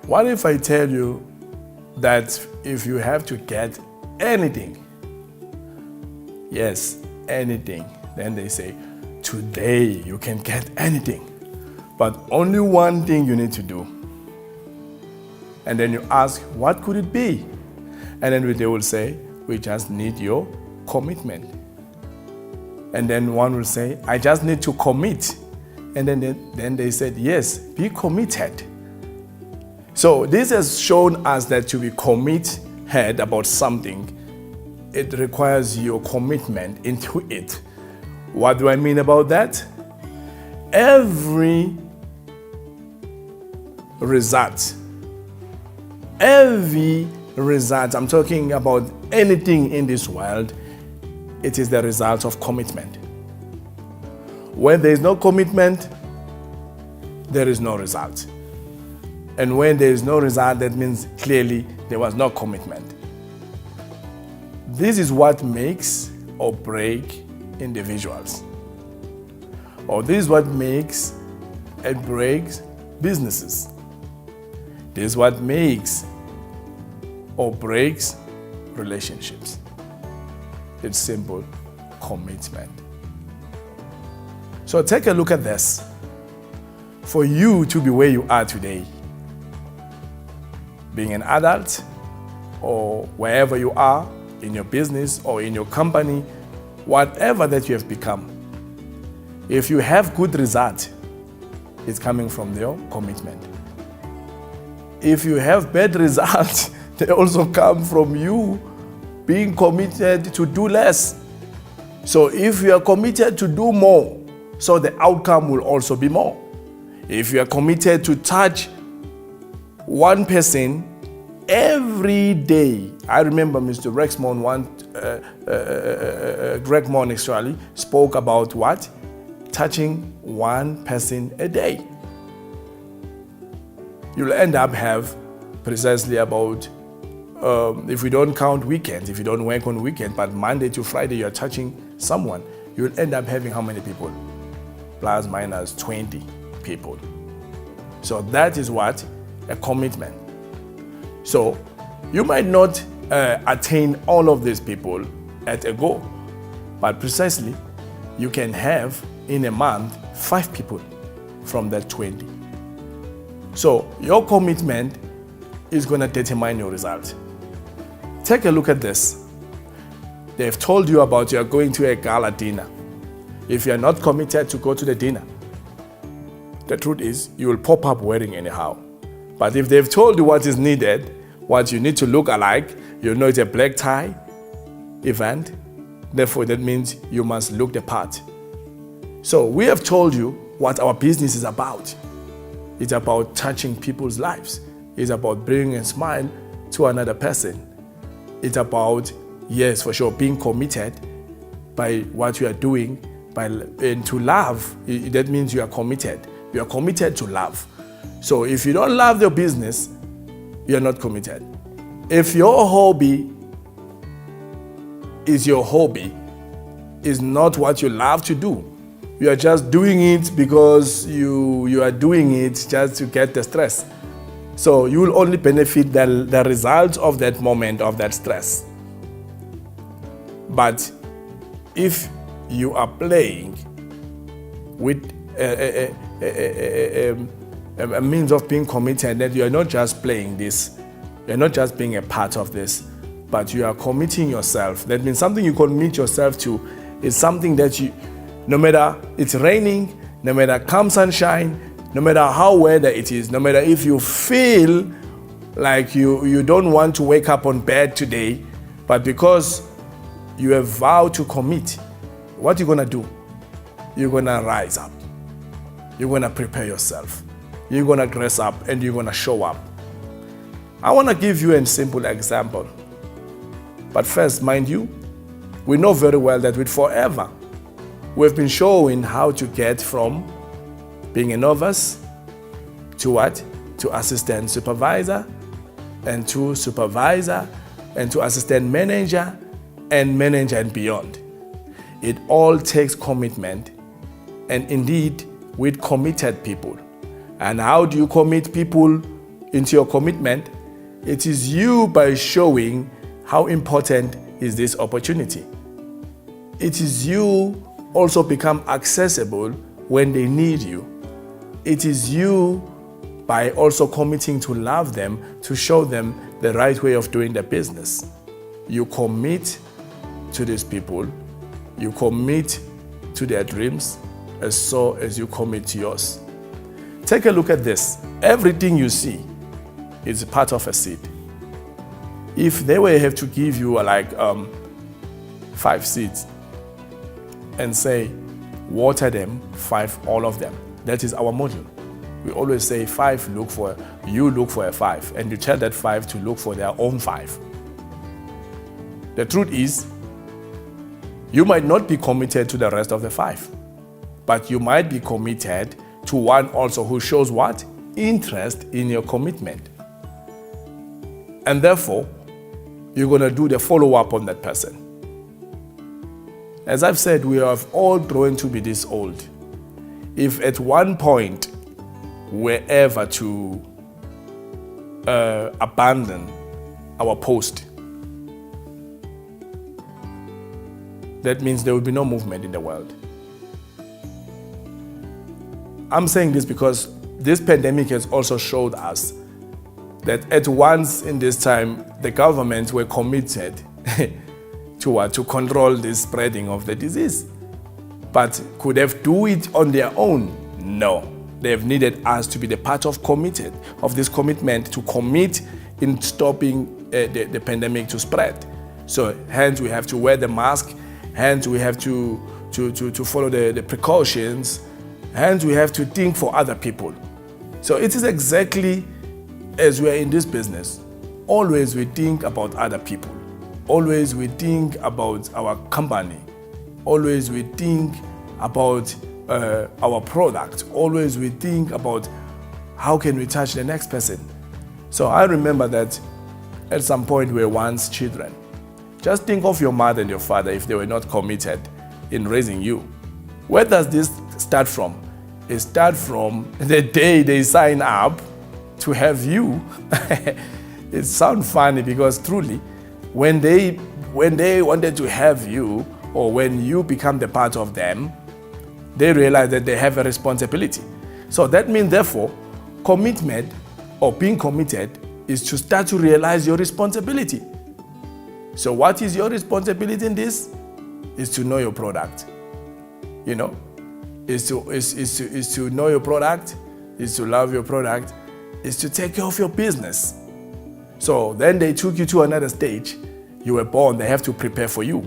What if I tell you that if you have to get anything, yes, anything, then they say, today you can get anything, but only one thing you need to do. And then you ask, what could it be? And then they will say, we just need your commitment. And then one will say, I just need to commit. And then they said, yes, be committed. So this has shown us that to be committed about something, it requires your commitment into it. What do I mean about that? Every result, I'm talking about anything in this world, it is the result of commitment. When there is no commitment, there is no result. And when there is no result, that means clearly there was no commitment. This is what makes or breaks individuals. Or this is what makes and breaks businesses. This is what makes or breaks relationships. It's simple: commitment. So take a look at this. For you to be where you are today, being an adult or wherever you are, in your business or in your company, whatever that you have become, if you have good result, it's coming from your commitment. If you have bad results, they also come from you being committed to do less. So if you are committed to do more, so the outcome will also be more. If you are committed to touch one person every day. I remember Mr. Greg Mon actually spoke about what? Touching one person a day. You'll end up have precisely about, if we don't count weekends, if you don't work on weekend, but Monday to Friday you're touching someone, you'll end up having how many people? Plus minus 20 people. So that is what? A commitment. So you might not attain all of these people at a go, but precisely you can have in a month 5 people from that 20. So your commitment is going to determine your result. Take a look at this. They've told you about you're going to a gala dinner. If you're not committed to go to the dinner, the truth is you will pop up wearing anyhow. But if they've told you what is needed, what you need to look alike, you know it's a black tie event, therefore that means you must look the part. So we have told you what our business is about. It's about touching people's lives. It's about bringing a smile to another person. It's about, yes, for sure, being committed by what you are doing, and to love. That means you are committed. You are committed to love. So if you don't love your business, you're not committed. If your hobby is not what you love to do, you are just doing it because you are doing it just to get the stress. So you will only benefit the results of that moment, of that stress. But if you are playing with a means of being committed, that you are not just playing this, you're not just being a part of this, but you are committing yourself. That means something you commit yourself to is something that you, no matter it's raining, no matter come sunshine, no matter how weather it is, no matter if you feel like you don't want to wake up on bed today, but because you have vowed to commit, what you're gonna do? You're gonna rise up. You're gonna prepare yourself. You're gonna dress up and you're gonna show up. I wanna give you a simple example. But first, mind you, we know very well that with Forever, we've been showing how to get from being a novice to what? To assistant supervisor, and to supervisor, and to assistant manager, and manager and beyond. It all takes commitment, and indeed with committed people. And how do you commit people? into your commitment, it is you by showing how important is this opportunity. It is you also become accessible when they need you. It is you by also committing to love them, to show them the right way of doing their business. You commit to these people, you commit to their dreams as so as you commit to yours. Take a look at this. Everything you see is part of a seed. If they were have to give you 5 seeds and say, water them, 5, all of them. That is our model. We always say 5, you look for a 5, and you tell that 5 to look for their own 5. The truth is, you might not be committed to the rest of the 5, but you might be committed to one also who shows what? Interest in your commitment. And therefore, you're going to do the follow-up on that person. As I've said, we have all grown to be this old. If at one point we're ever to abandon our post, that means there will be no movement in the world. I'm saying this because this pandemic has also showed us that at once in this time, the governments were committed to control the spreading of the disease. But could they do it on their own? No. They have needed us to be the part of this commitment to commit in stopping the pandemic to spread. So hence we have to wear the mask, hence we have to follow the precautions, hence we have to think for other people. So it is exactly as we are in this business. Always we think about other people. Always we think about our company. Always we think about our product. Always we think about how can we touch the next person. So I remember that at some point we were once children. Just think of your mother and your father if they were not committed in raising you. Where does this start from? It starts from the day they sign up to have you. It sounds funny because truly, when they wanted to have you, or when you become the part of them, they realize that they have a responsibility. So that means, therefore, commitment or being committed is to start to realize your responsibility. So what is your responsibility in this? Is to know your product. You know, is to know your product, is to love your product, is to take care of your business. So then they took you to another stage. You were born, they have to prepare for you.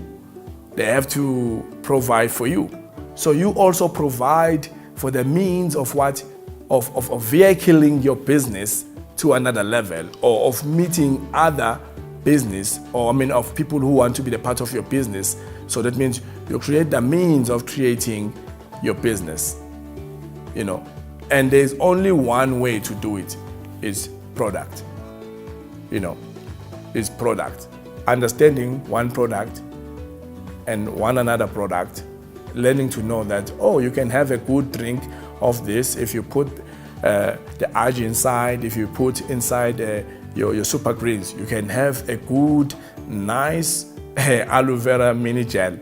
They have to provide for you. So you also provide for the means of vehicling your business to another level, or of meeting other business, of people who want to be the part of your business. So that means you create the means of creating your business, and there's only one way to do it, is product. Is product. Understanding one product and one another product, learning to know that, you can have a good drink of this if you put the algae inside, if you put inside your super greens. You can have a good, nice aloe vera mini gel.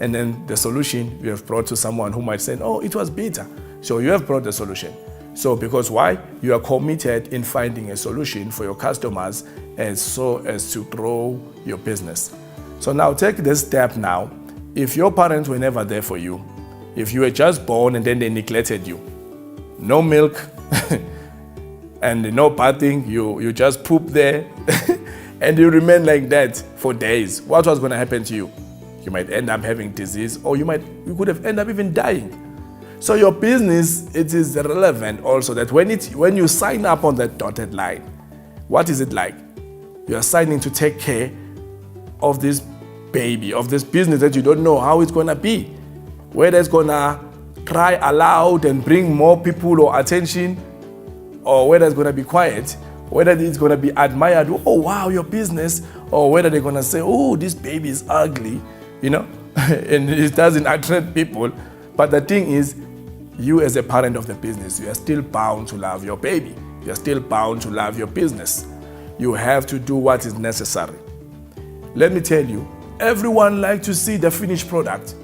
And then the solution you have brought to someone who might say, it was bitter. So you have brought the solution. So because why? You are committed in finding a solution for your customers as so as to grow your business. So now take this step now. If your parents were never there for you, if you were just born and then they neglected you, no milk and no bathing, you just poop there and you remain like that for days, what was going to happen to you? You might end up having disease, or you could have ended up even dying. So your business, it is relevant also that when you sign up on that dotted line, what is it like? You are signing to take care of this baby, of this business that you don't know how it's going to be, whether it's going to cry aloud and bring more people or attention, or whether it's going to be quiet, whether it's going to be admired, wow, your business, or whether they're going to say, this baby is ugly, and it doesn't attract people. But the thing is, you as a parent of the business, you are still bound to love your baby. You're still bound to love your business. You have to do what is necessary. Let me tell you, everyone likes to see the finished product,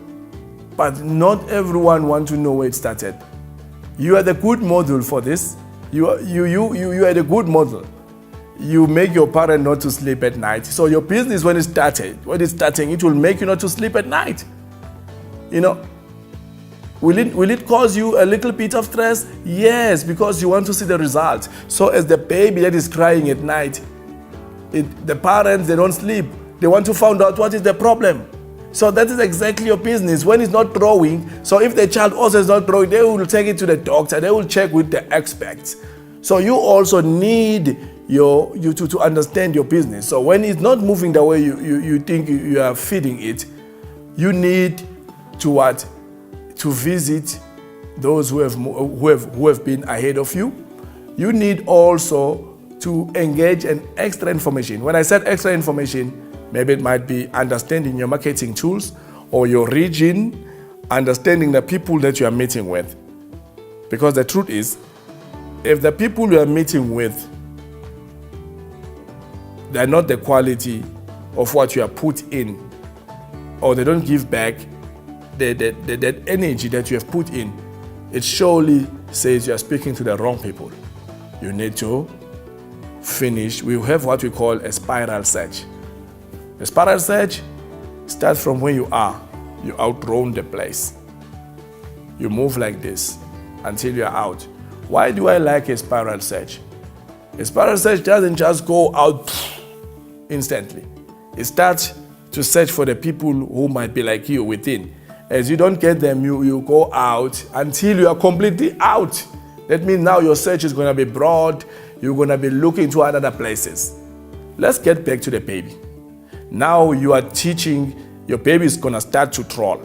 but not everyone wants to know where it started. You are the good model for this. You are the good model. You make your parent not to sleep at night. So your business, when it's starting, it will make you not to sleep at night. Will it cause you a little bit of stress? Yes, because you want to see the result. So as the baby that is crying at night, the parents, they don't sleep. They want to find out what is the problem. So that is exactly your business. When it's not growing, so if the child also is not growing, they will take it to the doctor. They will check with the experts. So you also need to understand your business. So when it's not moving the way you think you are feeding it, you need to visit those who have been ahead of you. You need also to engage in extra information. When I said extra information, maybe it might be understanding your marketing tools or your region, understanding the people that you are meeting with. Because the truth is, if the people you are meeting with, they're not the quality of what you are put in, or they don't give back that energy that you have put in, it surely says you are speaking to the wrong people. You need to finish. We have what we call a spiral search. A spiral search starts from where you are. You outgrown the place. You move like this until you are out. Why do I like a spiral search? A spiral search doesn't just go out instantly. It starts to search for the people who might be like you within. As you don't get them, you go out until you are completely out. That means now your search is going to be broad. You're going to be looking to other places. Let's get back to the baby. Now you are teaching, your baby is going to start to crawl.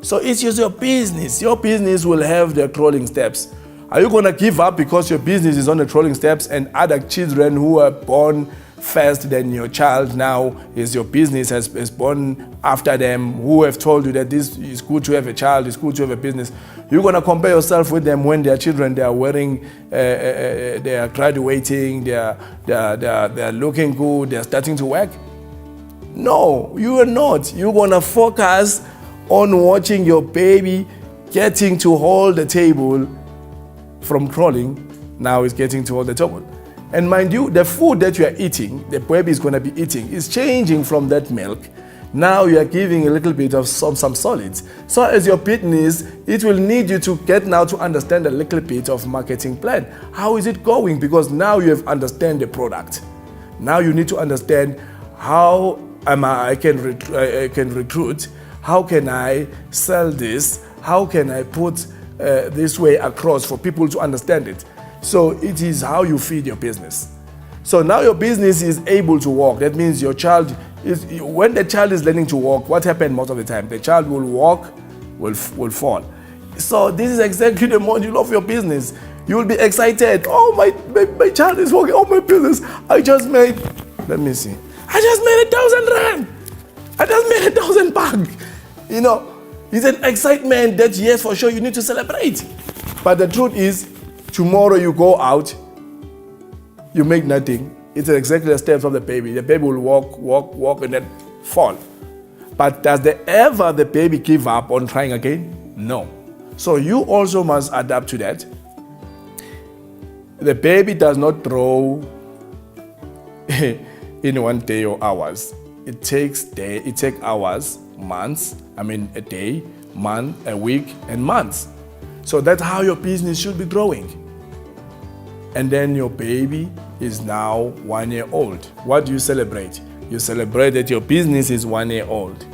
So it's just your business. Your business will have the crawling steps. Are you going to give up because your business is on the crawling steps and other children who are born first than your child now is your business is born after them, who have told you that this is good to have a child, it's good to have a business? You're going to compare yourself with them when they are children, they are wearing, they are graduating, they are looking good, they are starting to work? No, you are not. You're going to focus on watching your baby getting to hold the table from crawling. Now it's getting to hold the table. And mind you, the food that you are eating, the baby is going to be eating, is changing from that milk. Now you are giving a little bit of some solids. So as your business, it will need you to get now to understand a little bit of marketing plan. How is it going? Because now you have understand the product. Now you need to understand how I can recruit, how can I sell this, how can I put this way across for people to understand it. So it is how you feed your business. So now your business is able to walk. That means your child is, when the child is learning to walk, what happens most of the time? The child will walk, will fall. So this is exactly the module of your business. You will be excited. Oh, my child is walking. Oh, my business. I just made 1,000 rand. I just made 1,000 back. It's an excitement that, yes, for sure, you need to celebrate. But the truth is, tomorrow you go out, you make nothing. It's exactly the steps of the baby. The baby will walk, and then fall. But does the baby give up on trying again? No. So you also must adapt to that. The baby does not grow in one day or hours. It takes hours, months, a day, month, a week, and months. So that's how your business should be growing. And then your baby is now 1 year old. What do you celebrate? You celebrate that your business is 1 year old.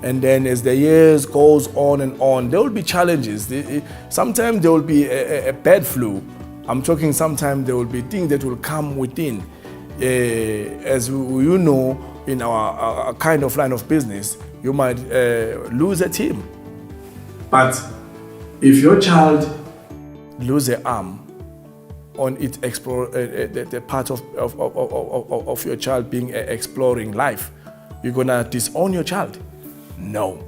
And then as the years goes on and on, there will be challenges. Sometimes there will be a bad flu. I'm talking sometimes there will be things that will come within. As you know, in our kind of line of business, you might lose a team. But if your child loses an arm on its the part of your child being exploring life, you're gonna disown your child? No.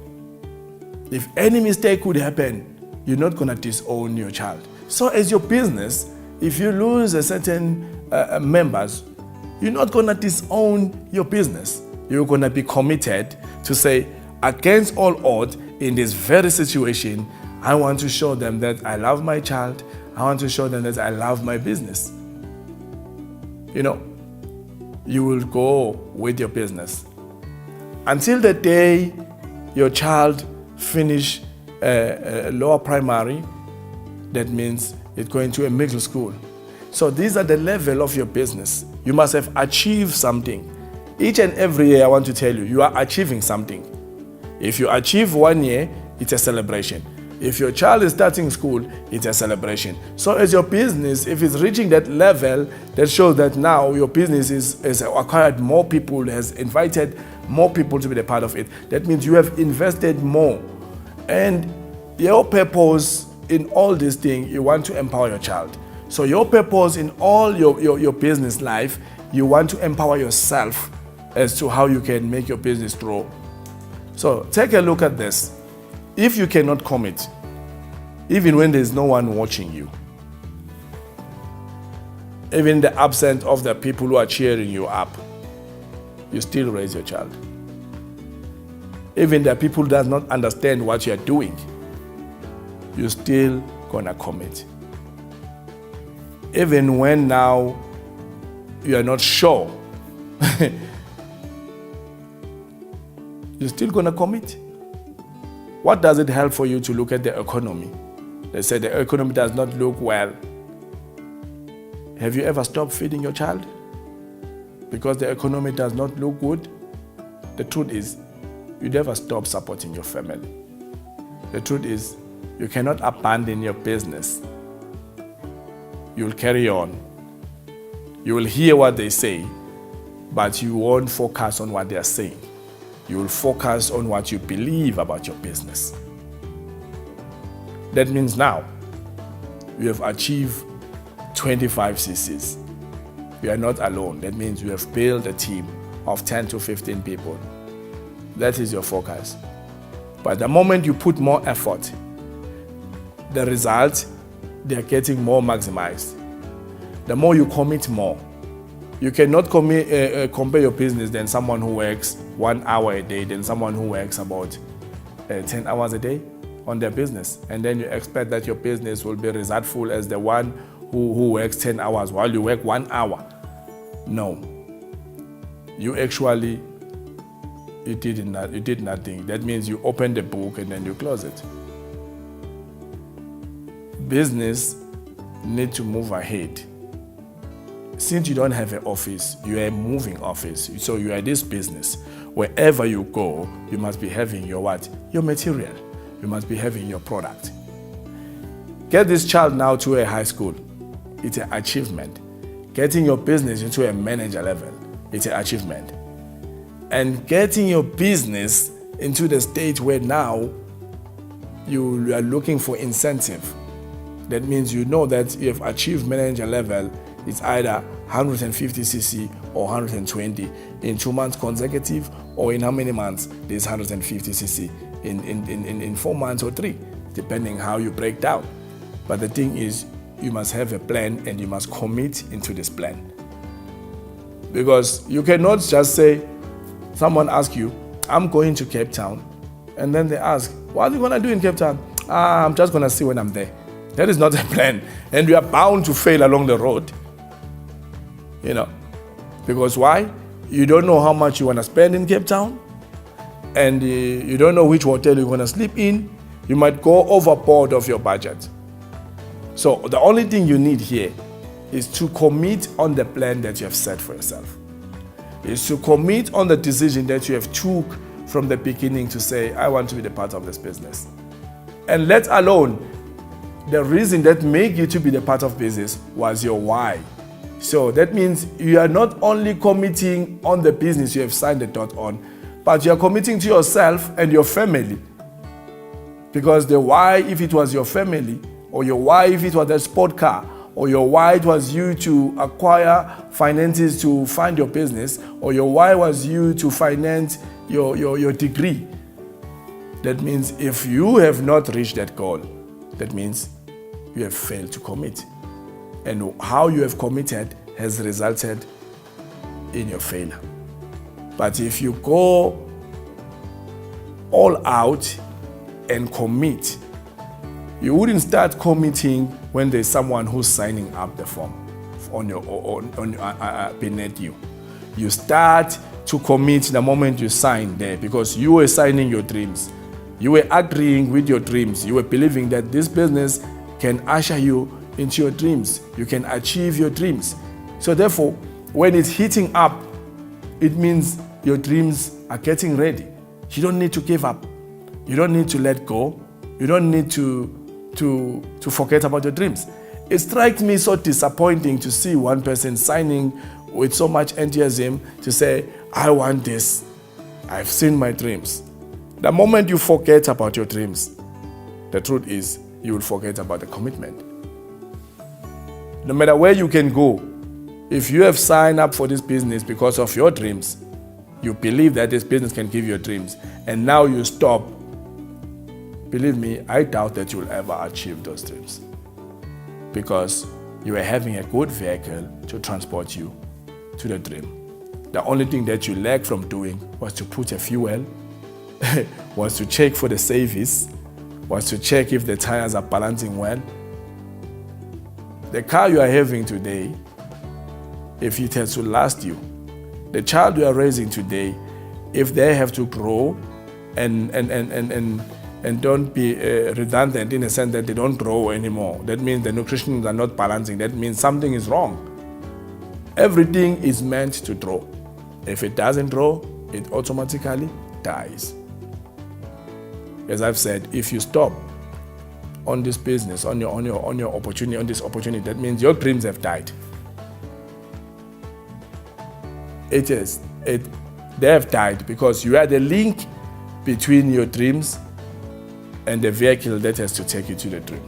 If any mistake could happen, you're not gonna disown your child. So as your business, if you lose a certain members, you're not going to disown your business. You're going to be committed to say, against all odds, in this very situation, I want to show them that I love my child. I want to show them that I love my business. You know, you will go with your business until the day your child finish lower primary. That means it's going to a middle school. So these are the level of your business. You must have achieved something. Each and every year, I want to tell you, you are achieving something. If you achieve 1 year, it's a celebration. If your child is starting school, it's a celebration. So as your business, if it's reaching that level, that shows that now your business has acquired more people, has invited more people to be a part of it. That means you have invested more. And your purpose in all this thing, you want to empower your child. So your purpose in all your business life, you want to empower yourself as to how you can make your business grow. So take a look at this. If you cannot commit, even when there's no one watching you, even in the absence of the people who are cheering you up, you still raise your child. Even the people who does not understand what you're doing, you're still gonna commit. Even when now you are not sure, you're still gonna commit. What does it help for you to look at the economy? They say the economy does not look well. Have you ever stopped feeding your child because the economy does not look good? The truth is, you never stop supporting your family. The truth is, you cannot abandon your business. You will carry on. You will hear what they say, but you won't focus on what they are saying. You will focus on what you believe about your business. That means now you have achieved 25 CCs. You are not alone. That means you have built a team of 10 to 15 people. That is your focus. But the moment you put more effort, the results, they are getting more maximized. The more you commit more. You cannot compare your business than someone who works 1 hour a day than someone who works about 10 hours a day on their business. And then you expect that your business will be resultful as the one who works 10 hours while you work 1 hour. No. You actually, you did nothing. That means you open the book and then you close it. Business need to move ahead. Since you don't have an office, you are a moving office. So you are this business. Wherever you go, you must be having your what? Your material. You must be having your product. Get this child now to a high school. It's an achievement. Getting your business into a manager level, it's an achievement. And getting your business into the state where now you are looking for incentive. That means you know that you have achieved manager level. It's either 150cc or 120 in 2 months consecutive, or in how many months there's 150cc in 4 months or 3, depending how you break down. But the thing is, you must have a plan and you must commit into this plan. Because you cannot just say, someone asks you, I'm going to Cape Town, and then they ask, what are you going to do in Cape Town? I'm just going to see when I'm there. That is not a plan. And you are bound to fail along the road. You know, because why? You don't know how much you want to spend in Cape Town, and you don't know which hotel you're going to sleep in. You might go overboard of your budget. So the only thing you need here is to commit on the plan that you have set for yourself. Is to commit on the decision that you have took from the beginning to say, I want to be the part of this business. And let alone the reason that made you to be the part of business was your why. So that means you are not only committing on the business you have signed the dot on, but you are committing to yourself and your family. Because the why, if it was your family, or your why, if it was a sport car, or your why it was you to acquire finances to fund your business, or your why was you to finance your degree. That means if you have not reached that goal, that means you have failed to commit. And how you have committed has resulted in your failure. But if you go all out and commit, you wouldn't start committing when there's someone who's signing up the form beneath you. You start to commit the moment you sign there, because you were signing your dreams. You were agreeing with your dreams. You were believing that this business can usher you into your dreams. You can achieve your dreams. So therefore, when it's heating up, it means your dreams are getting ready. You don't need to give up. You don't need to let go. You don't need to forget about your dreams. It strikes me so disappointing to see one person signing with so much enthusiasm to say, I want this. I've seen my dreams. The moment you forget about your dreams, the truth is you will forget about the commitment. No matter where you can go, if you have signed up for this business because of your dreams, you believe that this business can give you your dreams, and now you stop, believe me, I doubt that you will ever achieve those dreams, because you are having a good vehicle to transport you to the dream. The only thing that you lacked from doing was to put a fuel, was to check for the service, was to check if the tires are balancing well. The car you are having today, if it has to last you, the child you are raising today, if they have to grow and don't be redundant in the sense that they don't grow anymore, that means the nutrition are not balancing, that means something is wrong. Everything is meant to grow. If it doesn't grow, it automatically dies. As I've said, if you stop on this business, on your opportunity, on this opportunity, that means your dreams have died. They have died because you are the link between your dreams and the vehicle that has to take you to the dream.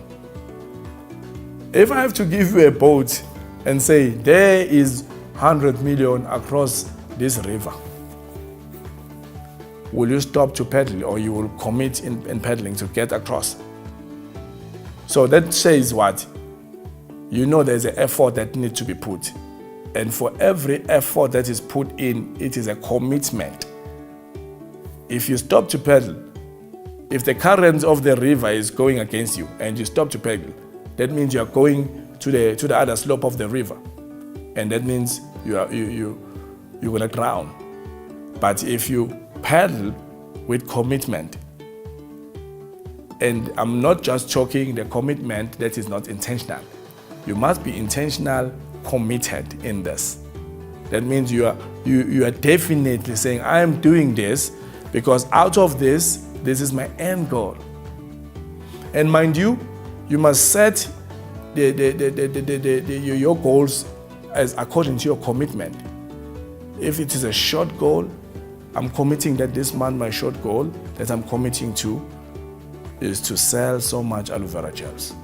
If I have to give you a boat and say there is 100 million across this river, will you stop to paddle, or you will commit in paddling to get across? So that says what? You know there's an effort that needs to be put. And for every effort that is put in, it is a commitment. If you stop to paddle, if the current of the river is going against you and you stop to paddle, that means you are going to the other slope of the river. And that means you're going to drown. But if you paddle with commitment, and I'm not just talking the commitment that is not intentional. You must be intentional, committed in this. That means you are definitely saying, I am doing this because out of this is my end goal. And mind you, you must set your goals as according to your commitment. If it is a short goal, I'm committing that this month my short goal that I'm committing to is to sell so much aloe vera gels.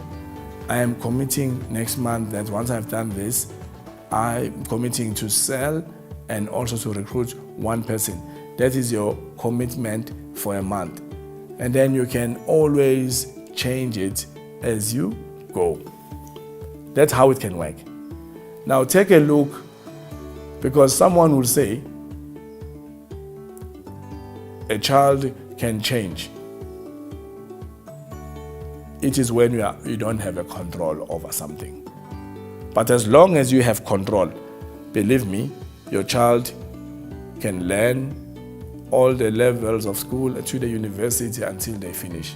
I am committing next month that once I've done this, I'm committing to sell and also to recruit one person. That is your commitment for a month. And then you can always change it as you go. That's how it can work. Now take a look, because someone will say, a child can change. It is when you don't have a control over something. But as long as you have control, believe me, your child can learn all the levels of school to the university until they finish.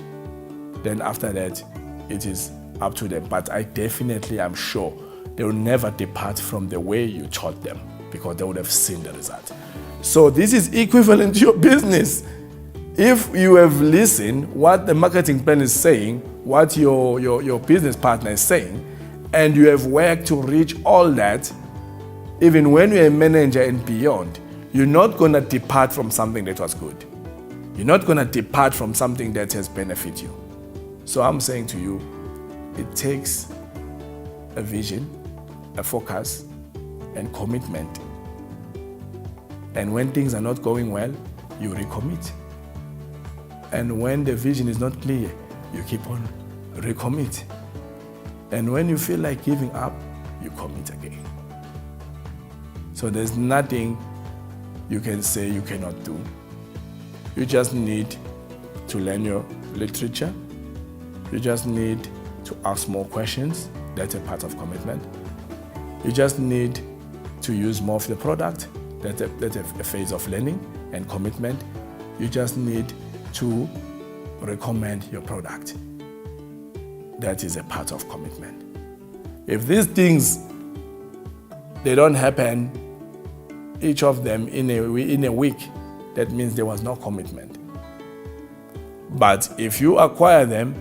Then after that, it is up to them. But I definitely am sure they will never depart from the way you taught them, because they would have seen the result. So this is equivalent to your business. If you have listened what the marketing plan is saying, what your business partner is saying, and you have worked to reach all that, even when you're a manager and beyond, you're not going to depart from something that was good. You're not going to depart from something that has benefited you. So I'm saying to you, it takes a vision, a focus, and commitment. And when things are not going well, you recommit. And when the vision is not clear, you keep on recommit. And when you feel like giving up, recommit again. So there's nothing you can say you cannot do. You just need to learn your literature. You just need to ask more questions. That's a part of commitment. You just need to use more of the product. That's a phase of learning and commitment. You just need to recommend your product. That is a part of commitment. If these things, they don't happen, each of them in a week, that means there was no commitment. But if you acquire them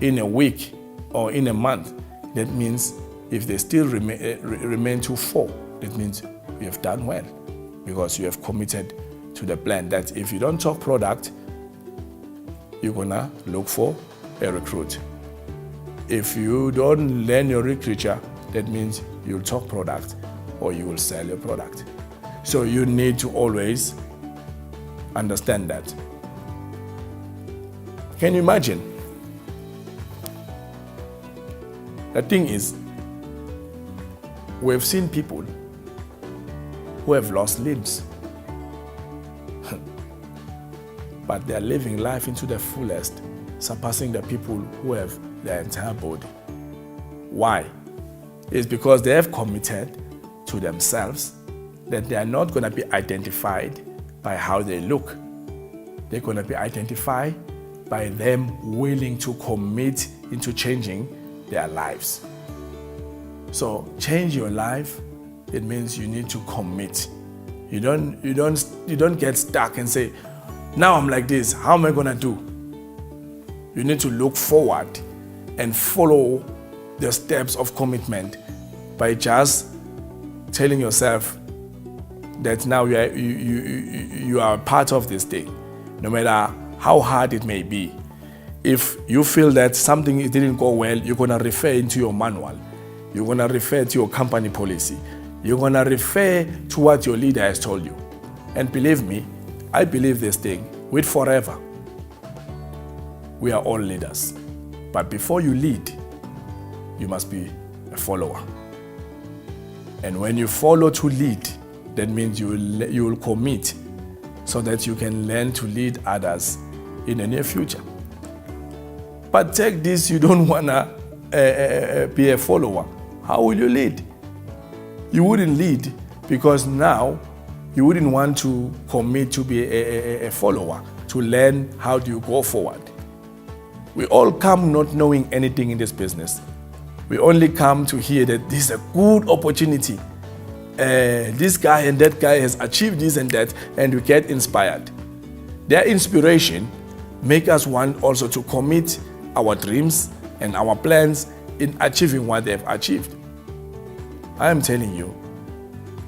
in a week or in a month, that means if they still remain to 4, that means you have done well, because you have committed to the plan that if you don't talk product, you're gonna look for a recruit. If you don't learn your literature, that means you'll talk product or you will sell your product. So you need to always understand that. Can you imagine? The thing is, we've seen people who have lost limbs, but they are living life into the fullest, surpassing the people who have their entire body. Why? It's because they have committed to themselves that they are not going to be identified by how they look. They're going to be identified by them willing to commit into changing their lives. So change your life, it means you need to commit. You don't get stuck and say, now I'm like this, how am I going to do? You need to look forward and follow the steps of commitment by just telling yourself that now you are a part of this thing, no matter how hard it may be. If you feel that something didn't go well, you're going to refer into your manual. You're going to refer to your company policy. You're going to refer to what your leader has told you. And believe me, I believe this thing with forever. We are all leaders. But before you lead, you must be a follower. And when you follow to lead, that means you will commit so that you can learn to lead others in the near future. But take this, you don't want to be a follower. How will you lead? You wouldn't lead because now you wouldn't want to commit to be a follower, to learn how do you go forward. We all come not knowing anything in this business. We only come to hear that this is a good opportunity. This guy and that guy has achieved this and that, and we get inspired. Their inspiration make us want also to commit our dreams and our plans in achieving what they've achieved. I am telling you,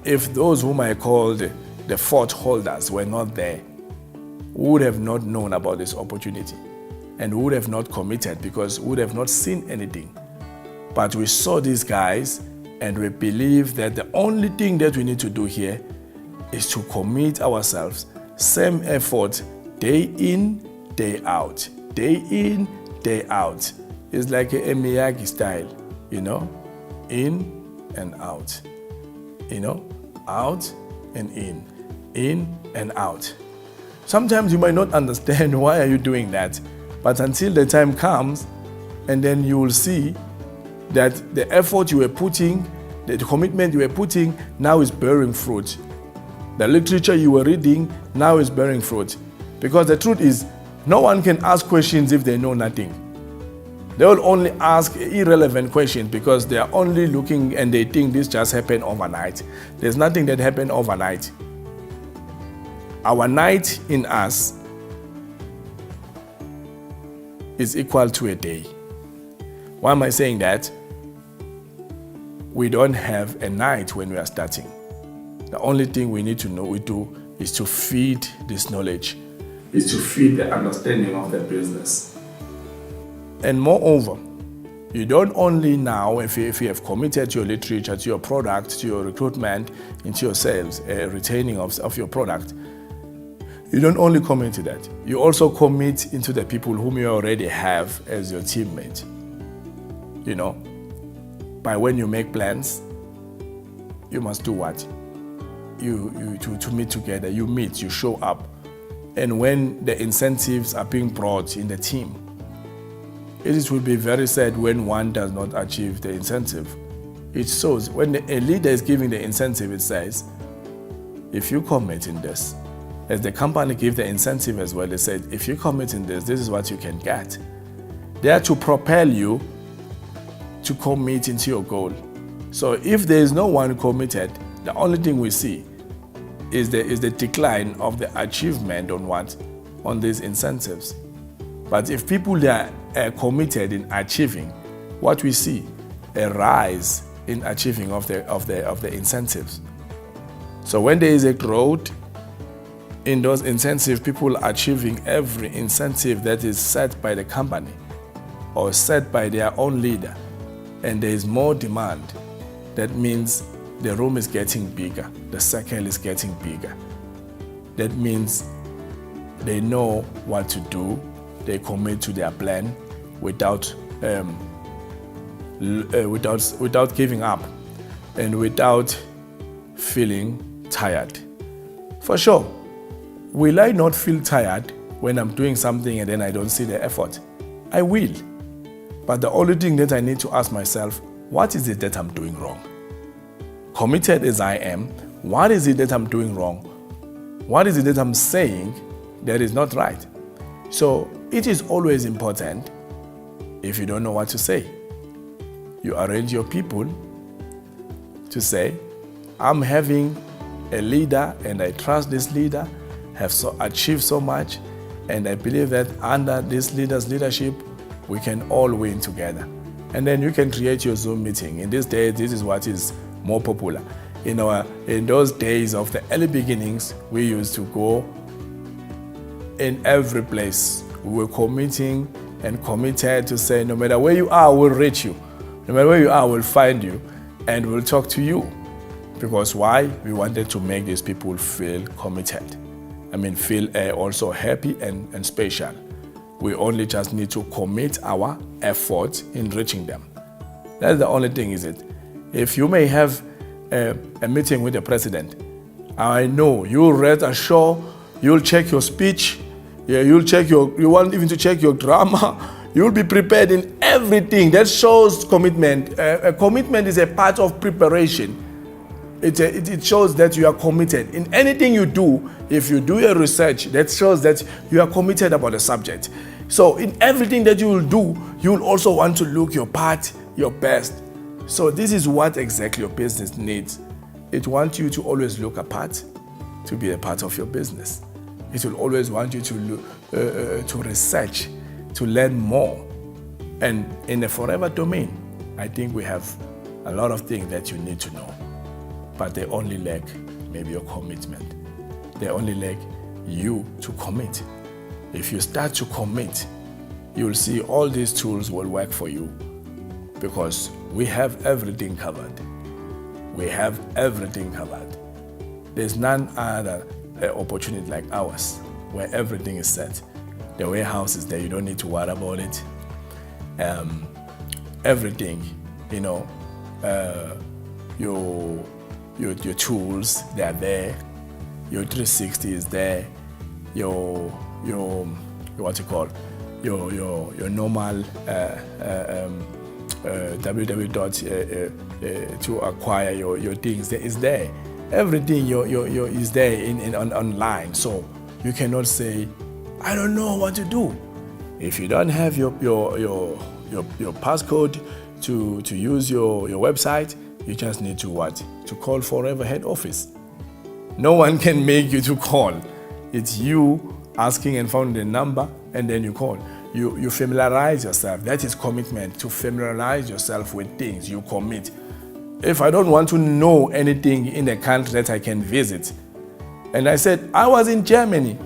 if those whom I called the fort holders were not there, we would have not known about this opportunity and would have not committed because we would have not seen anything. But we saw these guys and we believe that the only thing that we need to do here is to commit ourselves, same effort, day in, day out. Day in, day out. It's like a Miyagi style, in and out. Out and in and out. Sometimes you might not understand why are you doing that, but until the time comes, and then you will see that the effort you were putting, the commitment you were putting, now is bearing fruit. The literature you were reading now is bearing fruit. Because the truth is, no one can ask questions if they know nothing. They will only ask irrelevant questions because they are only looking and they think this just happened overnight. There's nothing that happened overnight. Our night in us is equal to a day. Why am I saying that? We don't have a night when we are starting. The only thing we need to know we do is to feed this knowledge, is to feed the understanding of the business. And moreover, you don't only now, if you have committed to your literature, to your product, to your recruitment, into your sales, retaining of your product, you don't only commit to that. You also commit into the people whom you already have as your teammate. By when you make plans, you must do what? To meet together, you meet, you show up. And when the incentives are being brought in the team, it will be very sad when one does not achieve the incentive. It shows when a leader is giving the incentive, it says, if you commit in this, as the company give the incentive as well, it said, if you commit in this is what you can get. They are to propel you to commit into your goal. So if there is no one committed, the only thing we see is the decline of the achievement on what? On these incentives. But if people are committed in achieving, what we see, a rise in achieving of the incentives. So when there is a growth in those incentives, people achieving every incentive that is set by the company or set by their own leader, and there is more demand, that means the room is getting bigger, the circle is getting bigger. That means they know what to do, they commit to their plan without giving up and without feeling tired. For sure, will I not feel tired when I'm doing something and then I don't see the effort? I will. But the only thing that I need to ask myself, what is it that I'm doing wrong? Committed as I am, what is it that I'm doing wrong? What is it that I'm saying that is not right? So it is always important, if you don't know what to say, you arrange your people to say, I'm having a leader and I trust this leader, have achieved so much, and I believe that under this leader's leadership, we can all win together. And then you can create your Zoom meeting. In this day, this is what is more popular. In those days of the early beginnings, we used to go in every place. We were committing and committed to say, no matter where you are, we'll reach you. No matter where you are, we'll find you and we'll talk to you. Because why? We wanted to make these people feel committed. Feel also happy and special. We only just need to commit our effort in reaching them. That's the only thing, is it? If you may have a meeting with the president, I know you'll rest assured, you'll check your speech, you want even to check your drama, you'll be prepared in everything. That shows commitment. Commitment is a part of preparation. It shows that you are committed. In anything you do, if you do your research, that shows that you are committed about the subject. So in everything that you will do, you will also want to look your part, your best. So this is what exactly your business needs. It wants you to always look apart, to be a part of your business. It will always want you to research, to learn more. And in the forever domain, I think we have a lot of things that you need to know. But they only lack maybe your commitment. They only lack you to commit. If you start to commit, you'll see all these tools will work for you, because we have everything covered. We have everything covered. There's none other opportunity like ours, where everything is set. The warehouse is there, you don't need to worry about it. Everything, your tools, they are there. Your 360 is there. Your normal www. To acquire your things is there. Everything is there online. So you cannot say, I don't know what to do. If you don't have your passcode to use your website, you just need to call Forever Head Office. No one can make you to call. It's you asking and finding the number, and then you call. You familiarize yourself. That is commitment, to familiarize yourself with things. You commit. If I don't want to know anything in the country that I can visit, and I said, I was in Germany,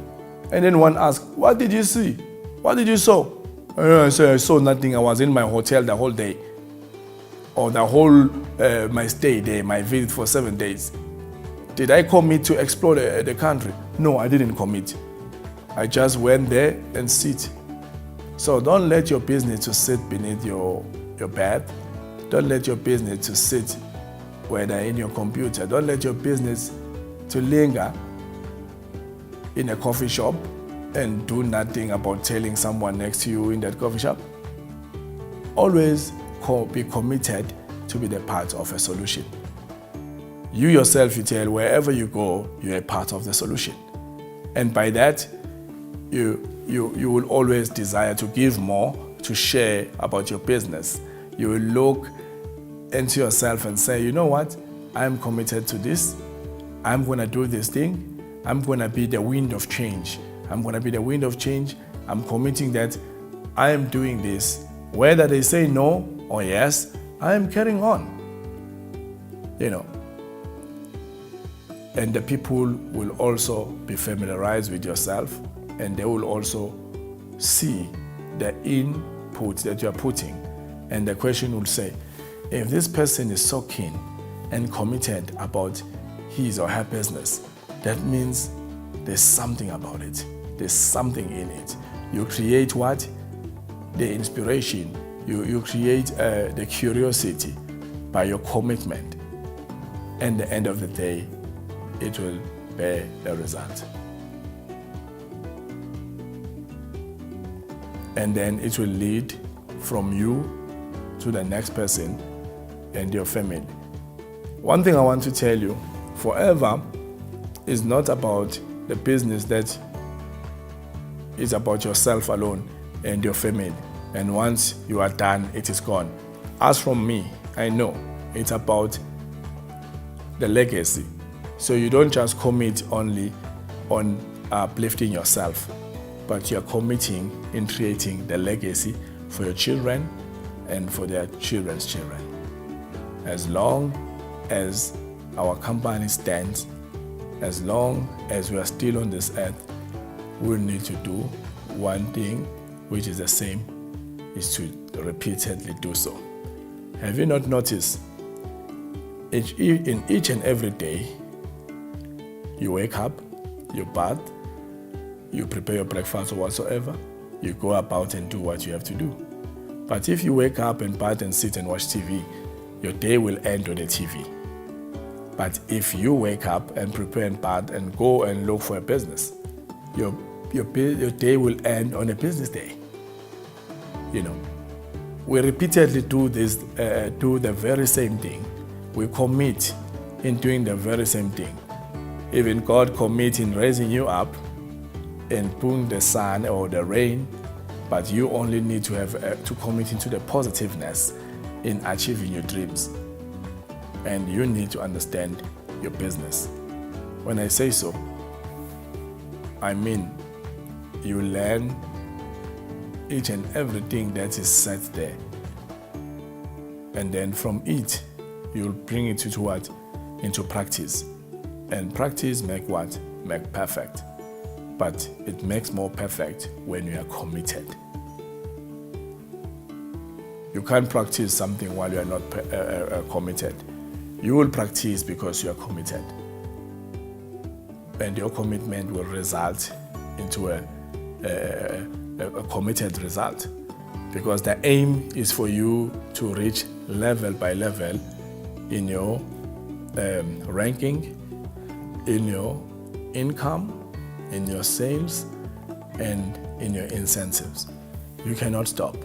and then one asked, what did you see? What did you saw? I said, I saw nothing. I was in my hotel the whole day, or the whole my stay there, my visit for 7 days. Did I commit to explore the country? No, I didn't commit. I just went there and sit. So don't let your business to sit beneath your bed. Don't let your business to sit whether in your computer. Don't let your business to linger in a coffee shop and do nothing about telling someone next to you in that coffee shop. Always be committed to be the part of a solution. You yourself, you tell wherever you go, you're a part of the solution. And by that, you will always desire to give more, to share about your business. You will look into yourself and say, you know what? I'm committed to this. I'm going to do this thing. I'm going to be the wind of change. I'm going to be the wind of change. I'm committing that I am doing this. Whether they say no or yes, I am carrying on. And the people will also be familiarized with yourself, and they will also see the input that you are putting. And the question will say, if this person is so keen and committed about his or her business, that means there's something about it. There's something in it. You create what? The inspiration. You create the curiosity by your commitment. And at the end of the day, it will bear the result. And then it will lead from you to the next person and your family. One thing I want to tell you, forever is not about the business, that is about yourself alone and your family. And once you are done, it is gone. As from me, I know it's about the legacy. So you don't just commit only on uplifting yourself, but you're committing in creating the legacy for your children and for their children's children. As long as our company stands, as long as we are still on this earth, we'll need to do one thing, which is the same, is to repeatedly do so. Have you not noticed? In each and every day, you wake up, you bath, you prepare your breakfast or whatsoever, you go about and do what you have to do. But if you wake up and bath and sit and watch TV, your day will end on the TV. But if you wake up and prepare and bath and go and look for a business, your day will end on a business day. We repeatedly do the very same thing. We commit in doing the very same thing. Even God commits in raising you up and putting the sun or the rain, but you only need to have to commit into the positiveness in achieving your dreams. And you need to understand your business. When I say so, I mean you learn each and everything that is set there. And then from it, you'll bring it to what? Into practice. And practice make what? Make perfect. But it makes more perfect when you are committed. You can't practice something while you are not committed. You will practice because you are committed. And your commitment will result into a committed result. Because the aim is for you to reach level by level in your ranking, in your income, in your sales, and in your incentives. You cannot stop.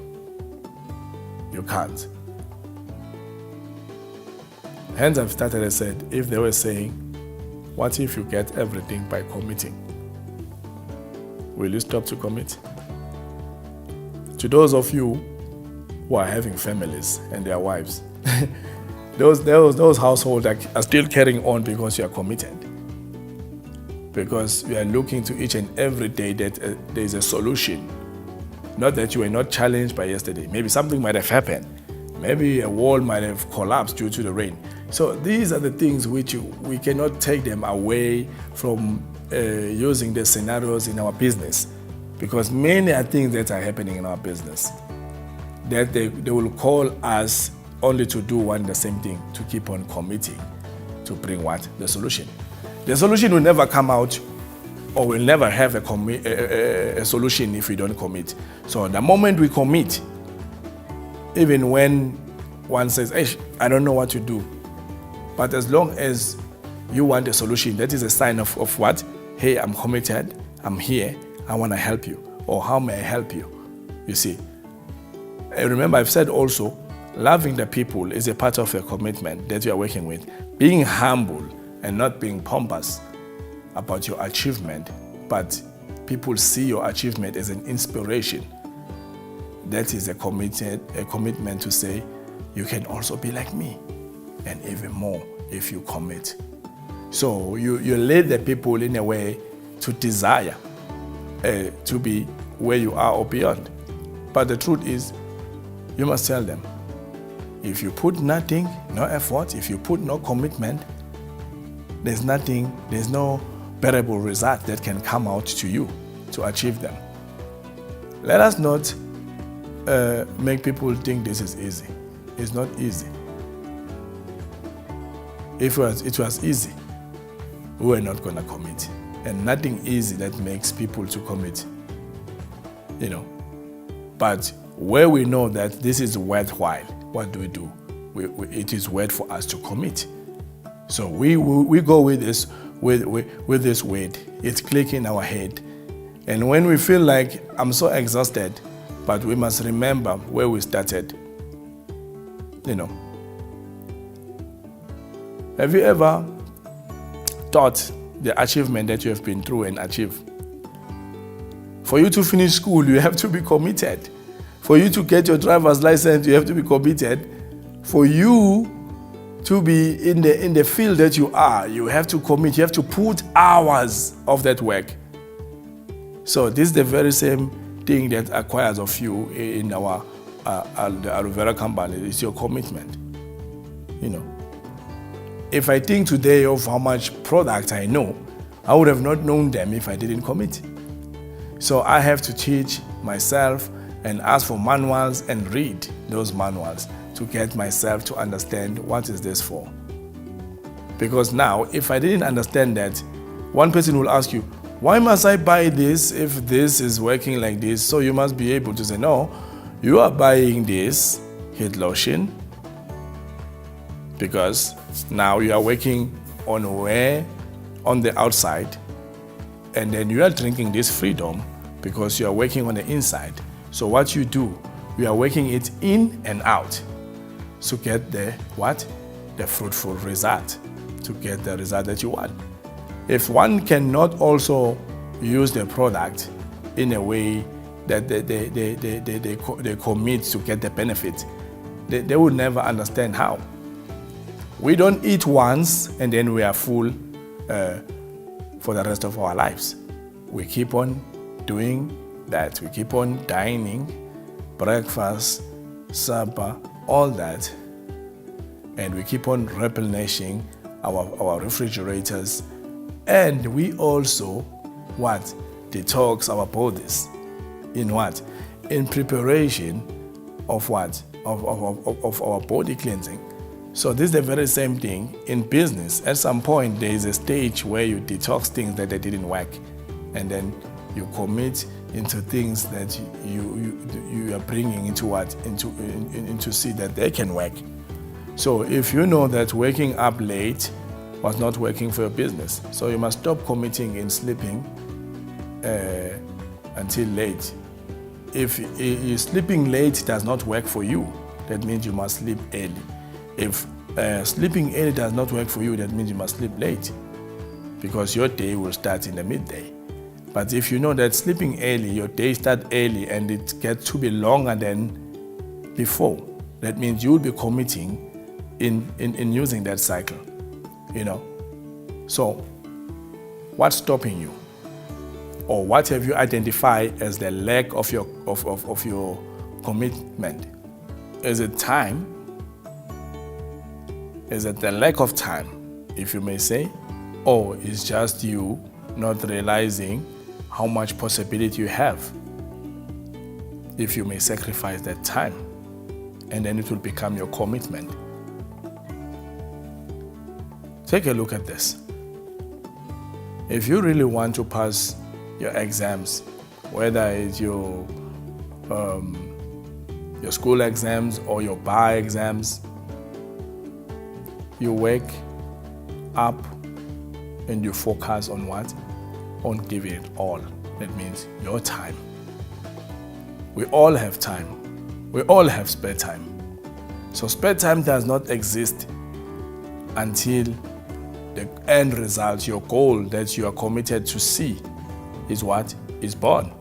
You can't. Hence I've started, I said, if they were saying, what if you get everything by committing? Will you stop to commit? To those of you who are having families and their wives, those households are still carrying on because you are committed. Because you are looking to each and every day that there is a solution. Not that you were not challenged by yesterday. Maybe something might have happened. Maybe a wall might have collapsed due to the rain. So these are the things which we cannot take them away from using the scenarios in our business. Because many are things that are happening in our business that they will call us only to do one the same thing, to keep on committing to bring what? The solution. The solution will never come out, or will never have a solution if we don't commit. So the moment we commit, even when one says, hey, I don't know what to do, But as long as you want a solution, that is a sign of what? Hey, I'm committed, I'm here, I want to help you. Or how may I help you? You see. And remember, I've said also, loving the people is a part of your commitment that you are working with. Being humble and not being pompous about your achievement, but people see your achievement as an inspiration. That is a commitment to say, you can also be like me, and even more if you commit. So you lead the people in a way to desire to be where you are or beyond. But the truth is, you must tell them, if you put nothing, no effort, if you put no commitment, there's no bearable result that can come out to you to achieve them. Let us not make people think this is easy. It's not easy. If it was easy, we were not going to commit. And nothing easy that makes people to commit. But where we know that this is worthwhile, what do? It is worth for us to commit. So we go with this weight. It's clicking in our head. And when we feel like I'm so exhausted, but we must remember where we started. Have you ever thought the achievement that you have been through and achieved? For you to finish school, you have to be committed. For you to get your driver's license, you have to be committed. For you to be in the field that you are, you have to commit. You have to put hours of that work. So this is the very same thing that acquires of you in our the aloe vera company. It's your commitment. If I think today of how much product I know, I would have not known them if I didn't commit. So I have to teach myself and ask for manuals and read those manuals to get myself to understand what is this for. Because now, if I didn't understand that, one person will ask you, why must I buy this if this is working like this? So you must be able to say, no, you are buying this heat lotion because now you are working on the outside, and then you are drinking this freedom because you are working on the inside. So what you do, you are working it in and out to get the fruitful result, to get the result that you want. If one cannot also use the product in a way that they commit to get the benefit, they will never understand how. We don't eat once and then we are full for the rest of our lives. We keep on doing that. We keep on dining, breakfast, supper, all that. And we keep on replenishing our refrigerators. And we also, detox our bodies. In what? In preparation of what? Of our body cleansing. So this is the very same thing in business. At some point, there is a stage where you detox things that they didn't work. And then you commit into things that you are bringing into see that they can work. So if you know that waking up late was not working for your business, so you must stop committing in sleeping until late. If sleeping late does not work for you, that means you must sleep early. If sleeping early does not work for you, that means you must sleep late, because your day will start in the midday. But if you know that sleeping early, your day starts early and it gets to be longer than before, that means you will be committing in using that cycle. So what's stopping you? Or what have you identified as the lack of your commitment? Is it time? Is it the lack of time, if you may say? Or is just you not realizing how much possibility you have if you may sacrifice that time, and then it will become your commitment? Take a look at this. If you really want to pass your exams, whether it's your school exams or your bar exams, you work up and you focus on what? On giving it all. That means your time. We all have time. We all have spare time. So spare time does not exist until the end result, your goal that you are committed to see, is what? Is born.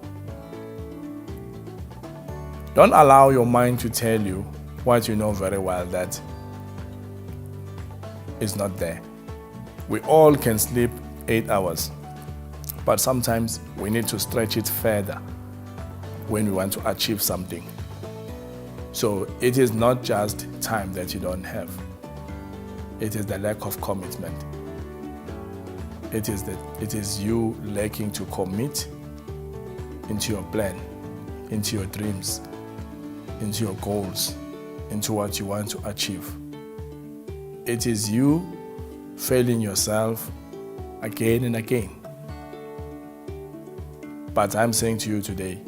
Don't allow your mind to tell you what you know very well that is not there. We all can sleep 8 hours, but sometimes we need to stretch it further when we want to achieve something. So it is not just time that you don't have. It is the lack of commitment. It is you lacking to commit into your plan, into your dreams, into your goals, into what you want to achieve. It is you failing yourself again and again. But I'm saying to you today,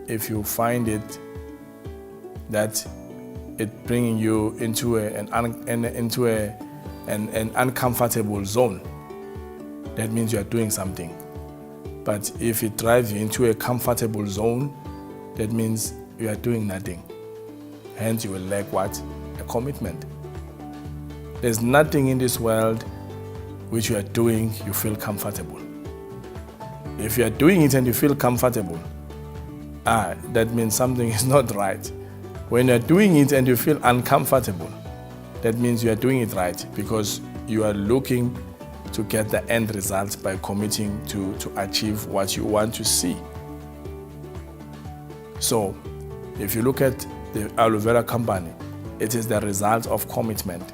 if you find it that it bringing you into an uncomfortable zone, that means you are doing something. But if it drives you into a comfortable zone, that means you are doing nothing. Hence, you will lack what? A commitment. There's nothing in this world which you are doing, you feel comfortable. If you are doing it and you feel comfortable, that means something is not right. When you are doing it and you feel uncomfortable, that means you are doing it right, because you are looking to get the end result by committing to achieve what you want to see. So, if you look at the aloe vera company, it is the result of commitment.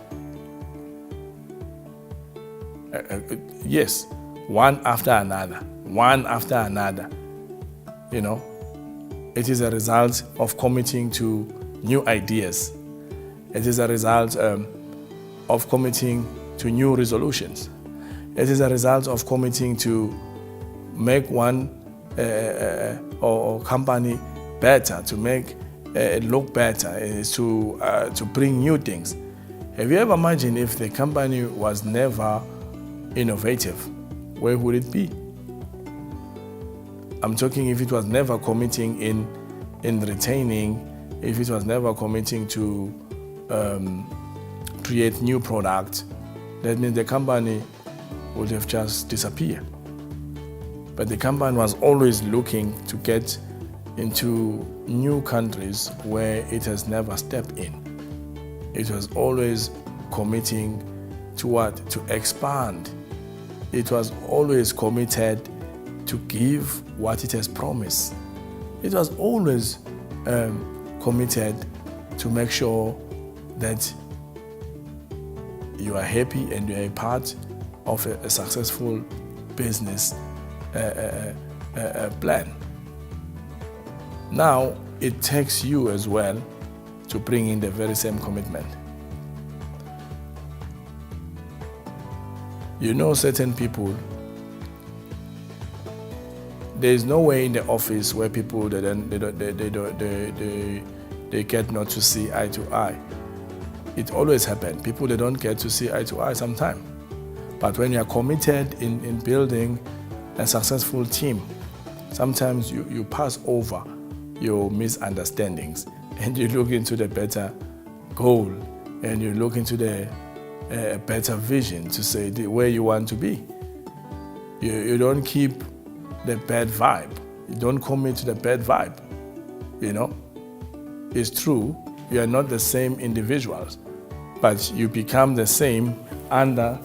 Yes, one after another. You know, it is a result of committing to new ideas. It is a result of committing to new resolutions. It is a result of committing to make one or company better, to make it look better, to bring new things. Have you ever imagined if the company was never innovative? Where would it be? I'm talking if it was never committing in retaining, if it was never committing to create new products, that means the company would have just disappeared. But the company was always looking to get into new countries where it has never stepped in. It was always committing to what? To expand. It was always committed to give what it has promised. It was always committed to make sure that you are happy and you are a part of a successful business plan. Now, it takes you as well to bring in the very same commitment. You know, certain people, there is no way in the office where people they get not to see eye to eye. It always happens. People, they don't get to see eye to eye sometimes. But when you are committed in building a successful team, sometimes you pass over your misunderstandings and you look into the better goal and you look into the better vision to say where you want to be. You don't keep the bad vibe. You don't commit to the bad vibe. You know, it's true, you are not the same individuals, but you become the same under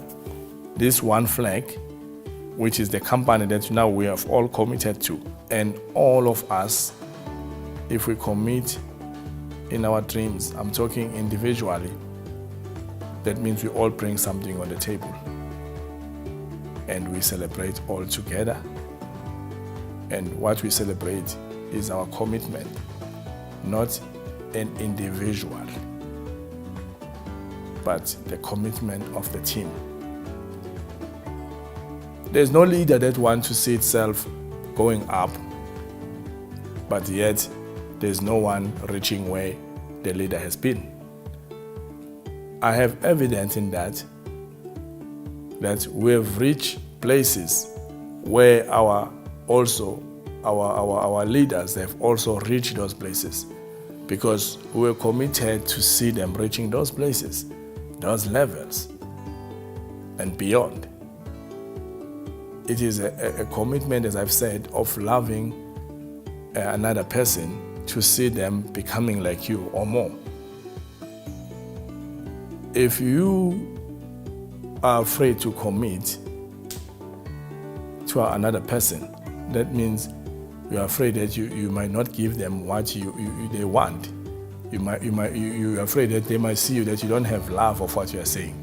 this one flag, which is the company that now we have all committed to. And all of us, if we commit in our dreams, I'm talking individually, that means we all bring something on the table. And we celebrate all together. And what we celebrate is our commitment, not an individual, but the commitment of the team. There's no leader that wants to see itself going up, but yet there's no one reaching where the leader has been. I have evidence in that that we have reached places where our leaders have also reached those places, because we were committed to see them reaching those places, those levels, and beyond. It is a commitment, as I've said, of loving another person to see them becoming like you or more. If you are afraid to commit to another person, that means you're afraid that you might not give them what they want. You're afraid that they might see you that you don't have love of what you are saying.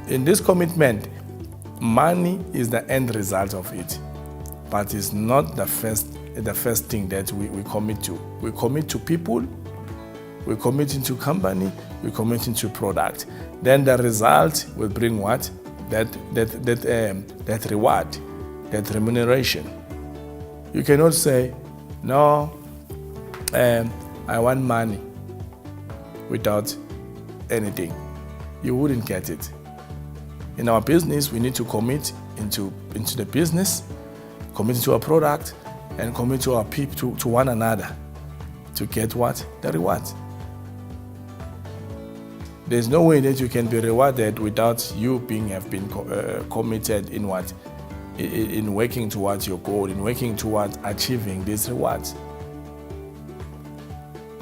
In this commitment, money is the end result of it, but it's not the first thing that we commit to. We commit to people, we commit into company, we commit into product. Then the result will bring what? That reward, that remuneration. You cannot say, no, I want money without anything. You wouldn't get it. In our business, we need to commit into the business, commit to our product, and commit to our people, to one another, to get what? The reward. There's no way that you can be rewarded without you have been committed in what? In working towards your goal, in working towards achieving these rewards.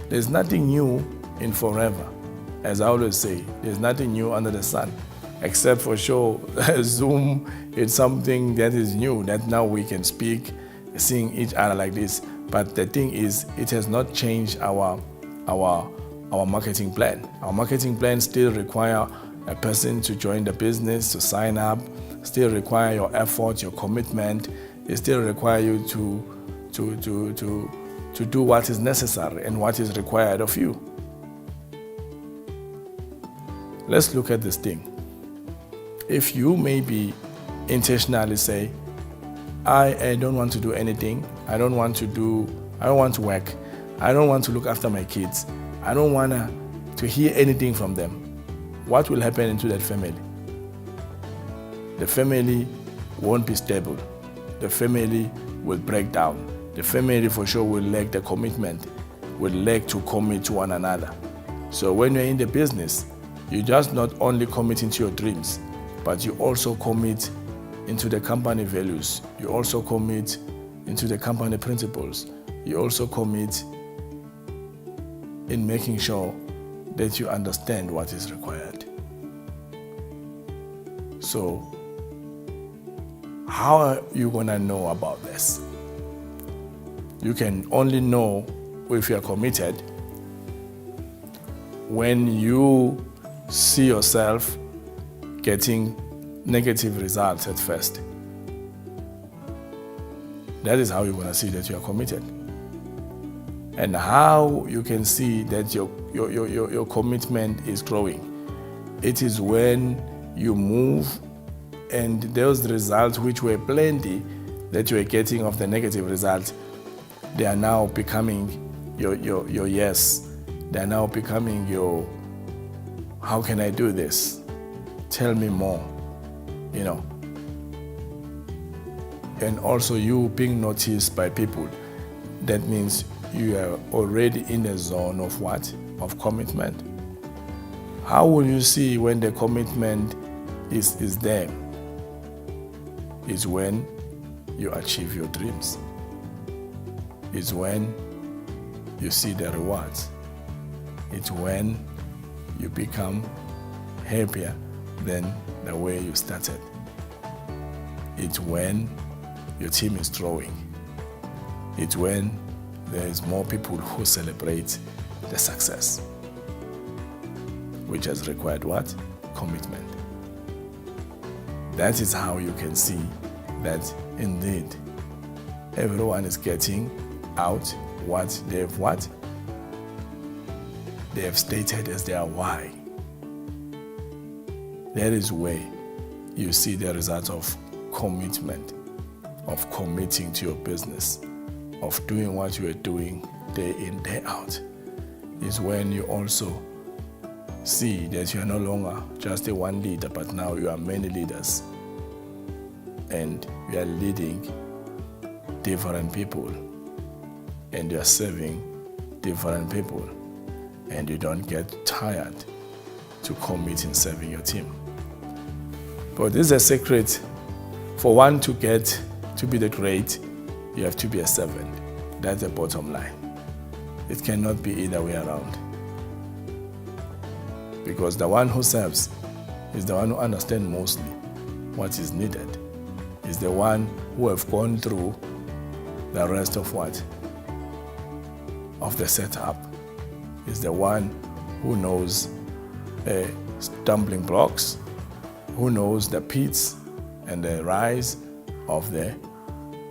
There's nothing new in forever. As I always say, there's nothing new under the sun, except for sure Zoom is something that is new, that now we can speak, seeing each other like this. But the thing is, it has not changed our marketing plan. Our marketing plan still require a person to join the business, to sign up, still require your effort, your commitment. It still require you to do what is necessary and what is required of you. Let's look at this thing. If you maybe intentionally say, I don't want to do anything, I don't want to work, I don't want to look after my kids, I don't want to hear anything from them, what will happen into that family? The family won't be stable. The family will break down. The family for sure will lack the commitment, will lack to commit to one another. So when you're in the business, you just not only commit into your dreams, but you also commit into the company values. You also commit into the company principles. You also commit in making sure that you understand what is required. So, how are you going to know about this? You can only know if you are committed when you see yourself getting negative results at first. That is how you're going to see that you are committed. And how you can see that your commitment is growing. It is when you move and those results which were plenty that you are getting of the negative results, they are now becoming your yes. They are now becoming your, how can I do this? Tell me more, And also you being noticed by people. That means you are already in a zone of what? Of commitment. How will you see when the commitment is there? It's when you achieve your dreams. It's when you see the rewards. It's when you become happier than the way you started. It's when your team is growing. It's when there is more people who celebrate the success, which has required what? Commitment. That is how you can see that indeed everyone is getting out what they have stated as their why. That is where you see the result of commitment, of committing to your business, of doing what you are doing day in, day out. Is when you also see that you are no longer just a one leader, but now you are many leaders. And you are leading different people. And you are serving different people. And you don't get tired to commit in serving your team. But this is a secret. For one to get to be the great, you have to be a servant. That's the bottom line. It cannot be either way around. Because the one who serves is the one who understands mostly what is needed. Is the one who have gone through the rest of what? Of the setup. Is the one who knows stumbling blocks, who knows the pits and the rise of the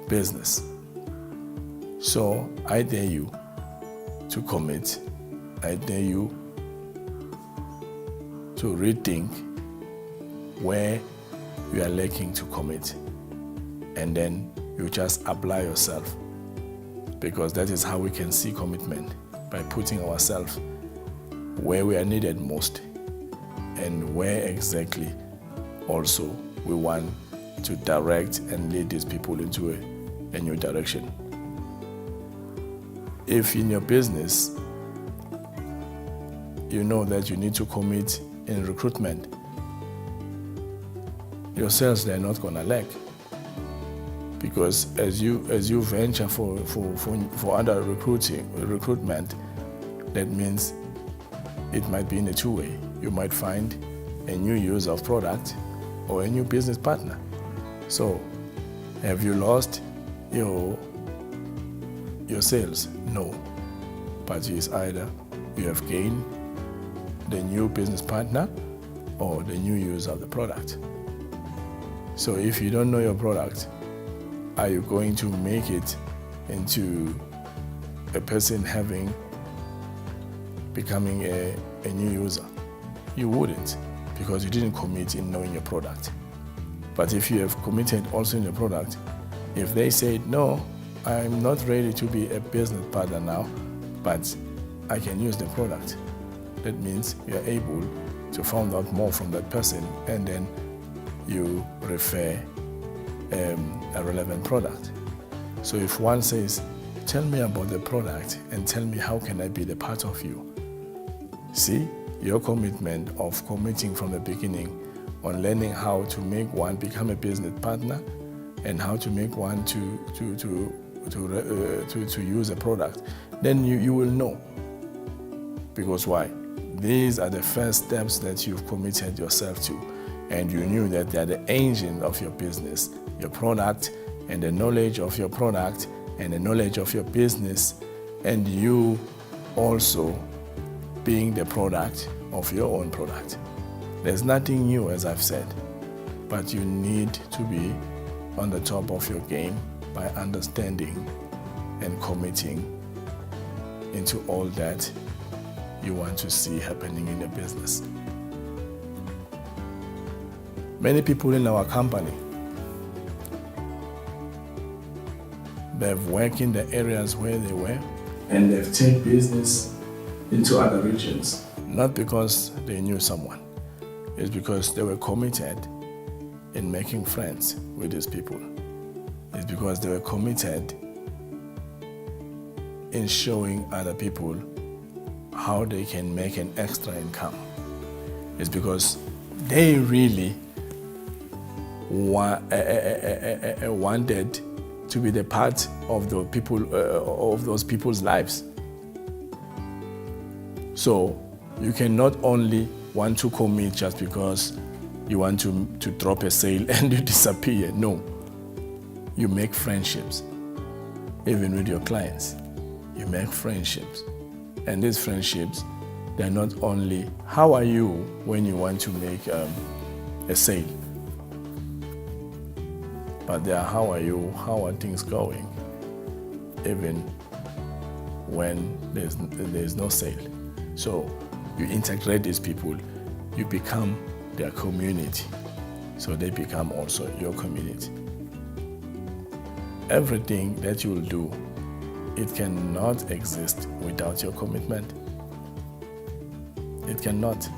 business. So I dare you to commit. I dare you to rethink where you are lacking to commit. And then you just apply yourself. Because that is how we can see commitment, by putting ourselves where we are needed most and where exactly also we want to direct and lead these people into a new direction. If in your business you know that you need to commit in recruitment, your sales, they're not going to lack. Because as you venture for other recruitment, that means it might be in a two-way. You might find a new user of product or a new business partner. So, have you lost your sales? No. But it's either you have gained the new business partner or the new user of the product. So if you don't know your product, are you going to make it into a person becoming a new user? You wouldn't, because you didn't commit in knowing your product. But if you have committed also in your product, if they say, no, I'm not ready to be a business partner now, but I can use the product, that means you're able to find out more from that person, and then you refer a relevant product. So if one says, tell me about the product and tell me how can I be the part of you. See, your commitment of committing from the beginning on learning how to make one become a business partner and how to make one to use a product, then you will know. Because why? These are the first steps that you've committed yourself to, and you knew that they are the engine of your business, your product, and the knowledge of your product, and the knowledge of your business, and you also being the product of your own product. There's nothing new, as I've said, but you need to be on the top of your game by understanding and committing into all that you want to see happening in your business. Many people in our company, they've worked in the areas where they were, and they've taken business into other regions, not because they knew someone. It's because they were committed in making friends with these people. It's because they were committed in showing other people how they can make an extra income. It's because they really wanted to be the part of the people of those people's lives. So you cannot only want to commit just because you want to drop a sale and you disappear. No. You make friendships. Even with your clients, you make friendships. And these friendships, they're not only, how are you when you want to make a sale? But they are, how are you, how are things going? Even when there's no sale. So you integrate these people, you become their community. So they become also your community. Everything that you will do, it cannot exist without your commitment. It cannot.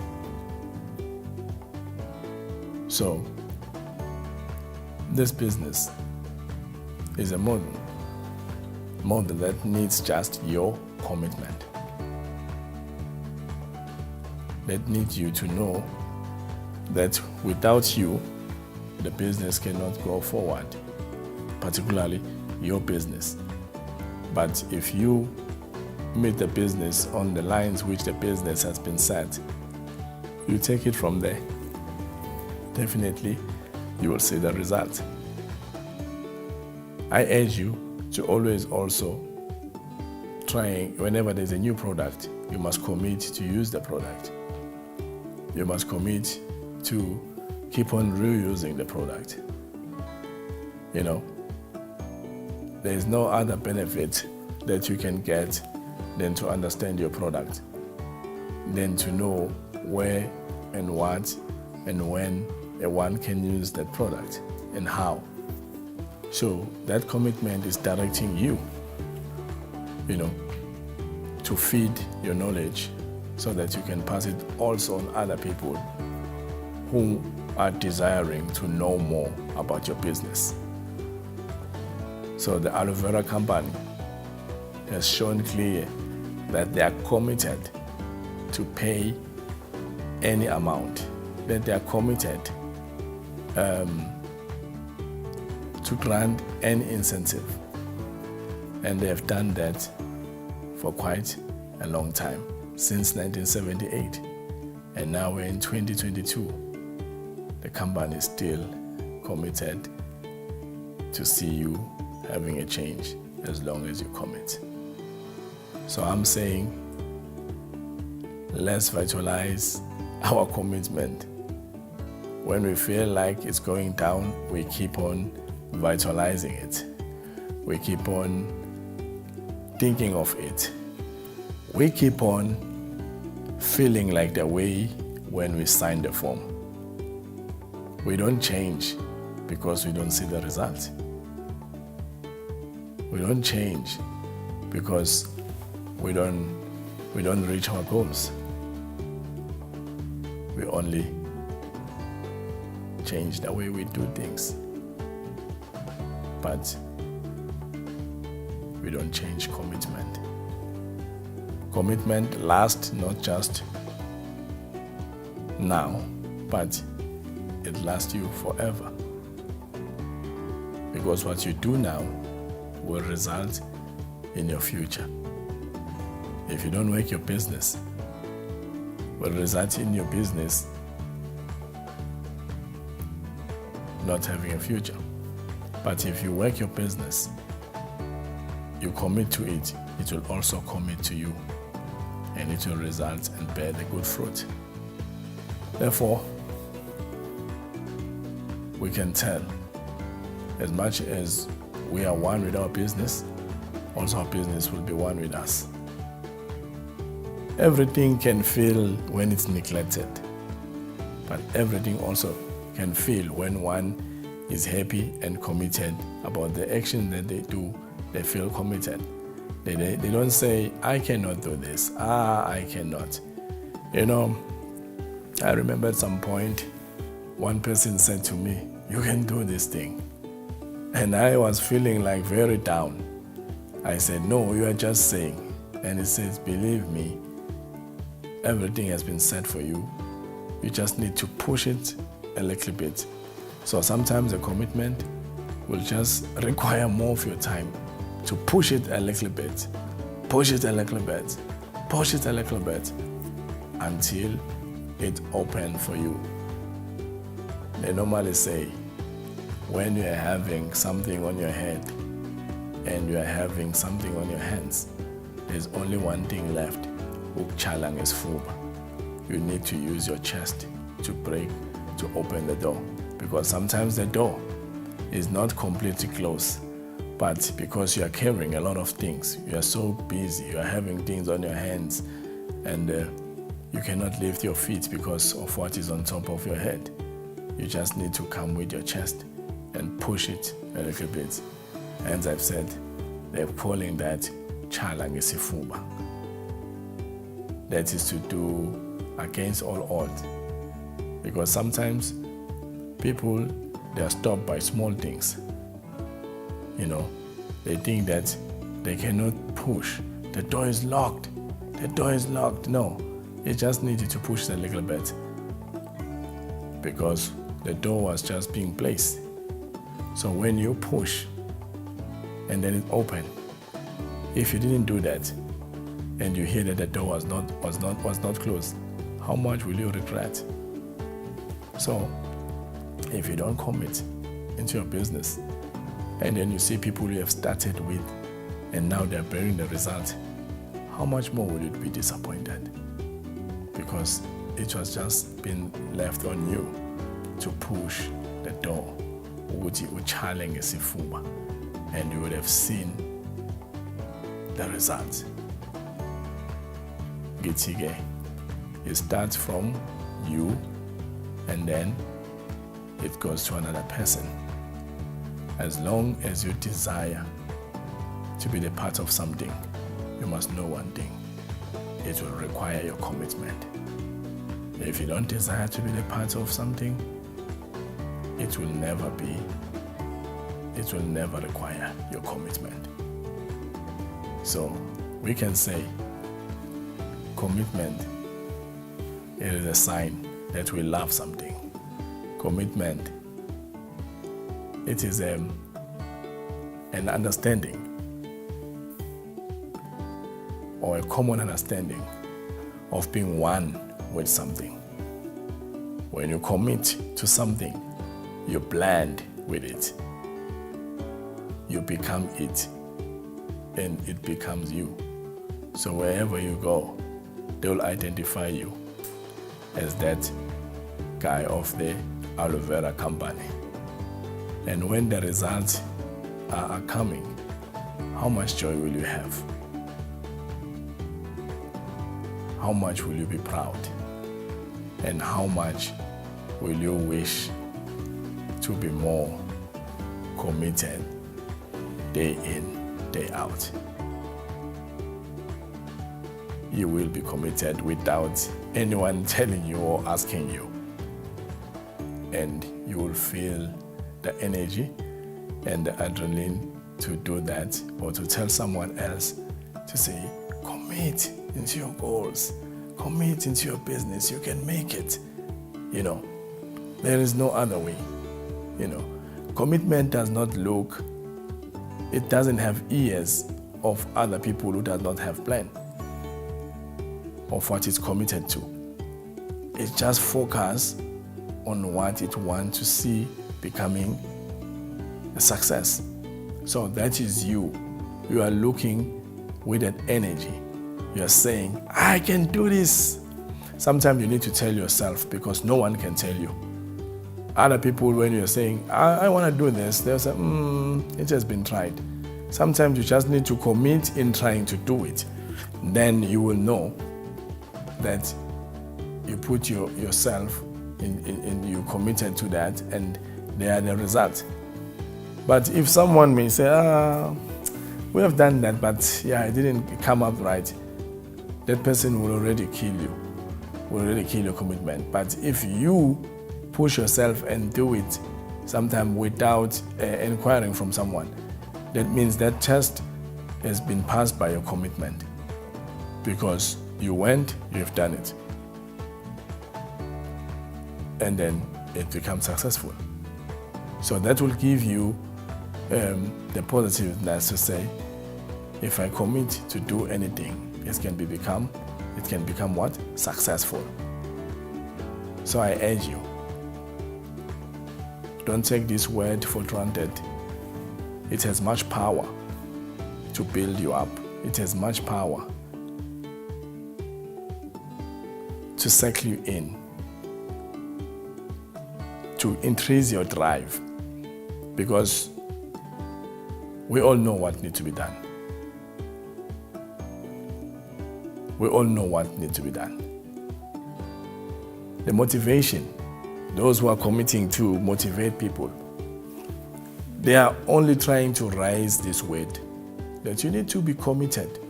So, this business is a model that needs just your commitment. That needs you to know that without you, the business cannot go forward, particularly your business. But if you meet the business on the lines which the business has been set, you take it from there. Definitely, you will see the result. I urge you to always also try, whenever there's a new product, you must commit to use the product. You must commit to keep on reusing the product. You know, there is no other benefit that you can get than to understand your product, than to know where and what and when one can use that product and how. So that commitment is directing you, to feed your knowledge so that you can pass it also on other people who are desiring to know more about your business. So the aloe vera company has shown clear that they are committed to pay any amount, that they are committed to grant any incentive. And they have done that for quite a long time, since 1978. And now we're in 2022. The company is still committed to see you having a change as long as you commit. So I'm saying, let's vitalize our commitment. When we feel like it's going down, we keep on vitalizing it. We keep on thinking of it. We keep on feeling like the way when we sign the form. We don't change because we don't see the result. We don't change because we don't reach our goals. We only change the way we do things. But we don't change commitment. Commitment lasts not just now, but it lasts you forever. Because what you do now will result in your future. If you don't work your business, will result in your business not having a future. But if you work your business, you commit to it, it will also commit to you, and it will result and bear the good fruit. Therefore, we can tell, as much as we are one with our business, also our business will be one with us. Everything can fail when it's neglected, but everything also can fail when one is happy and committed about the action that they do. They feel committed. They don't say, I cannot do this. I cannot. I remember at some point, one person said to me, you can do this thing. And I was feeling like very down. I said, no, you are just saying. And he says, believe me, everything has been said for you. You just need to push it a little bit. So sometimes a commitment will just require more of your time to push it a little bit, push it a little bit, push it a little bit until it opens for you. They normally say, when you are having something on your head and you are having something on your hands, there's only one thing left. Ukchalang is fuba. You need to use your chest to break, to open the door. Because sometimes the door is not completely closed, but because you are carrying a lot of things, you are so busy, you are having things on your hands, and you cannot lift your feet because of what is on top of your head. You just need to come with your chest and push it a little bit. As I've said, they're calling that chalang isifuba. That is to do against all odds. Because sometimes people, they are stopped by small things. They think that they cannot push. The door is locked. The door is locked. No, you just needed to push a little bit because the door was just being placed. So when you push and then it opened, if you didn't do that and you hear that the door was not closed, how much will you regret? So if you don't commit into your business and then you see people you have started with and now they're bearing the result, how much more will you be disappointed? Because it was just been left on you to push the door, and you would have seen the results. It starts from you and then it goes to another person. As long as you desire to be the part of something, you must know one thing: it will require your commitment. If you don't desire to be the part of something, it will never require your commitment. So we can say commitment, it is a sign that we love something. Commitment, it is an understanding or a common understanding of being one with something. When you commit to something, you blend with it. You become it, and it becomes you. So wherever you go, they will identify you as that guy of the aloe vera company. And when the results are coming, how much joy will you have? How much will you be proud? And how much will you wish to be more committed day in, day out? You will be committed without anyone telling you or asking you. And you will feel the energy and the adrenaline to do that, or to tell someone else to say, commit into your goals, commit into your business, you can make it. There is no other way. Commitment does not look, it doesn't have ears of other people who does not have plan of what it's committed to. It just focus on what it wants to see becoming a success. So that is you. You are looking with that energy. You are saying, I can do this. Sometimes you need to tell yourself, because no one can tell you. Other people, when you're saying, I want to do this, they'll say, it has been tried. Sometimes you just need to commit in trying to do it. Then you will know that you put yourself in, you committed to that, and they are the result. But if someone may say, we have done that, but it didn't come up right, that person will already kill you, will already kill your commitment. But if you push yourself and do it sometime without inquiring from someone, that means that test has been passed by your commitment, because you went, you have done it, and then it becomes successful. So that will give you the positiveness to say, if I commit to do anything, it can become what? Successful. So I urge you, don't take this word for granted. It has much power to build you up. It has much power to settle you in, to increase your drive, because we all know what needs to be done. We all know what needs to be done. The motivation, those who are committing to motivate people, they are only trying to raise this weight that you need to be committed.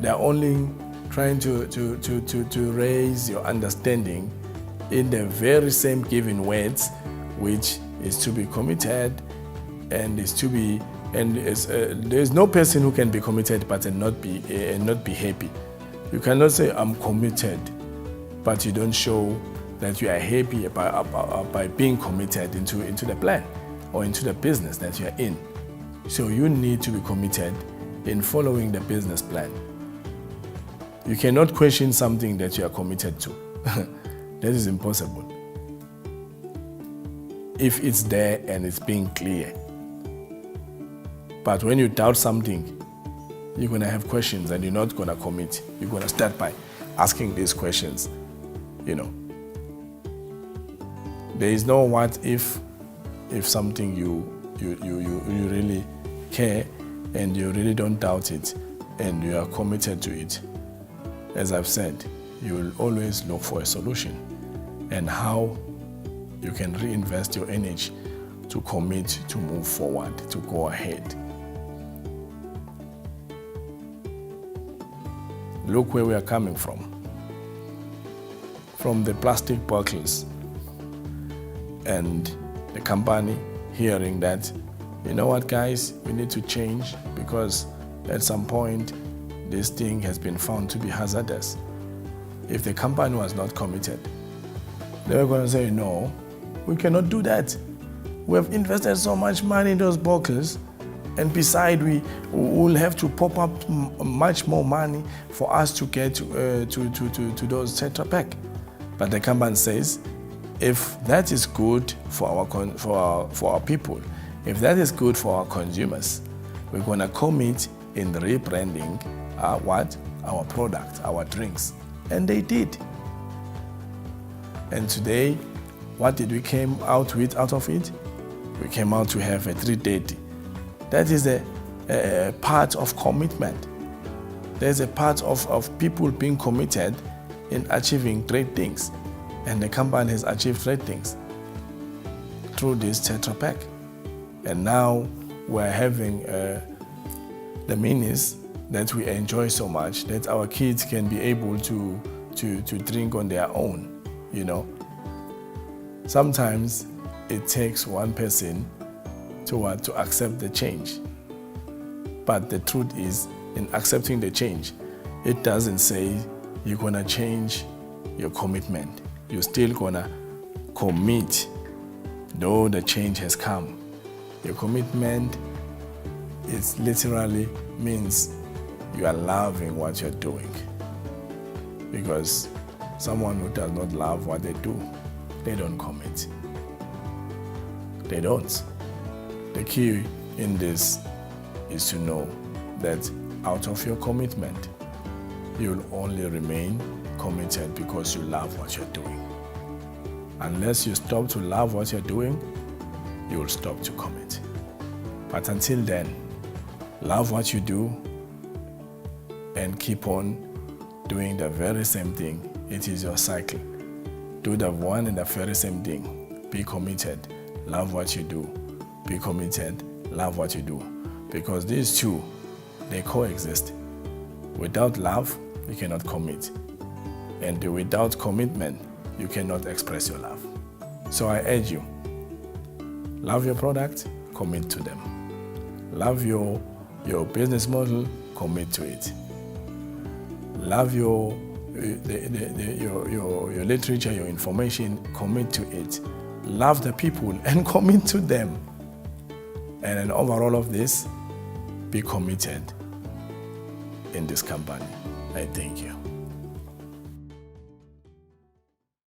They are only trying to raise your understanding in the very same given words, which is to be committed and is to be, and there's no person who can be committed but not be happy. You cannot say I'm committed, but you don't show that you are happy by being committed into the plan or into the business that you are in. So you need to be committed in following the business plan. You cannot question something that you are committed to. That is impossible. If it's there and it's being clear. But when you doubt something, you're going to have questions and you're not going to commit. You're going to start by asking these questions. You know, there is no what if something you really care and you really don't doubt it and you are committed to it. As I've said, you will always look for a solution and how you can reinvest your energy to commit, to move forward, to go ahead. Look where we are coming from the plastic bottles, and the company hearing that, you know what guys, we need to change because at some point this thing has been found to be hazardous. If the company was not committed, they were going to say, no, we cannot do that. We have invested so much money in those bottles, and besides, we will have to pop up much more money for us to get to those Tetra Pak. But the company says, if that is good for our people, if that is good for our consumers, we're going to commit in rebranding our product, our drinks. And they did. And today, what did we came out with out of it? We came out to have a 330. That is a part of commitment. There's a part of people being committed in achieving great things. And the company has achieved great things through this Tetra Pak. And now we're having the minis that we enjoy so much that our kids can be able to drink on their own, you know. Sometimes it takes one person to accept the change. But the truth is, in accepting the change, it doesn't say you're gonna change your commitment. You're still gonna commit, though the change has come. Your commitment is literally means you are loving what you're doing. Because someone who does not love what they do, they don't commit. They don't. The key in this is to know that out of your commitment, you'll only remain committed because you love what you're doing. Unless you stop to love what you're doing, you will stop to commit. But until then, love what you do and keep on doing the very same thing. It is your cycle. Do the one and the very same thing. Be committed. Love what you do. Be committed. Love what you do. Because these two, they coexist. Without love, you cannot commit. And without commitment, you cannot express your love. So I urge you, love your product, commit to them. Love your business model, commit to it. Love your literature, your information, commit to it. Love the people and commit to them. And then overall of this, be committed in this company. I thank you.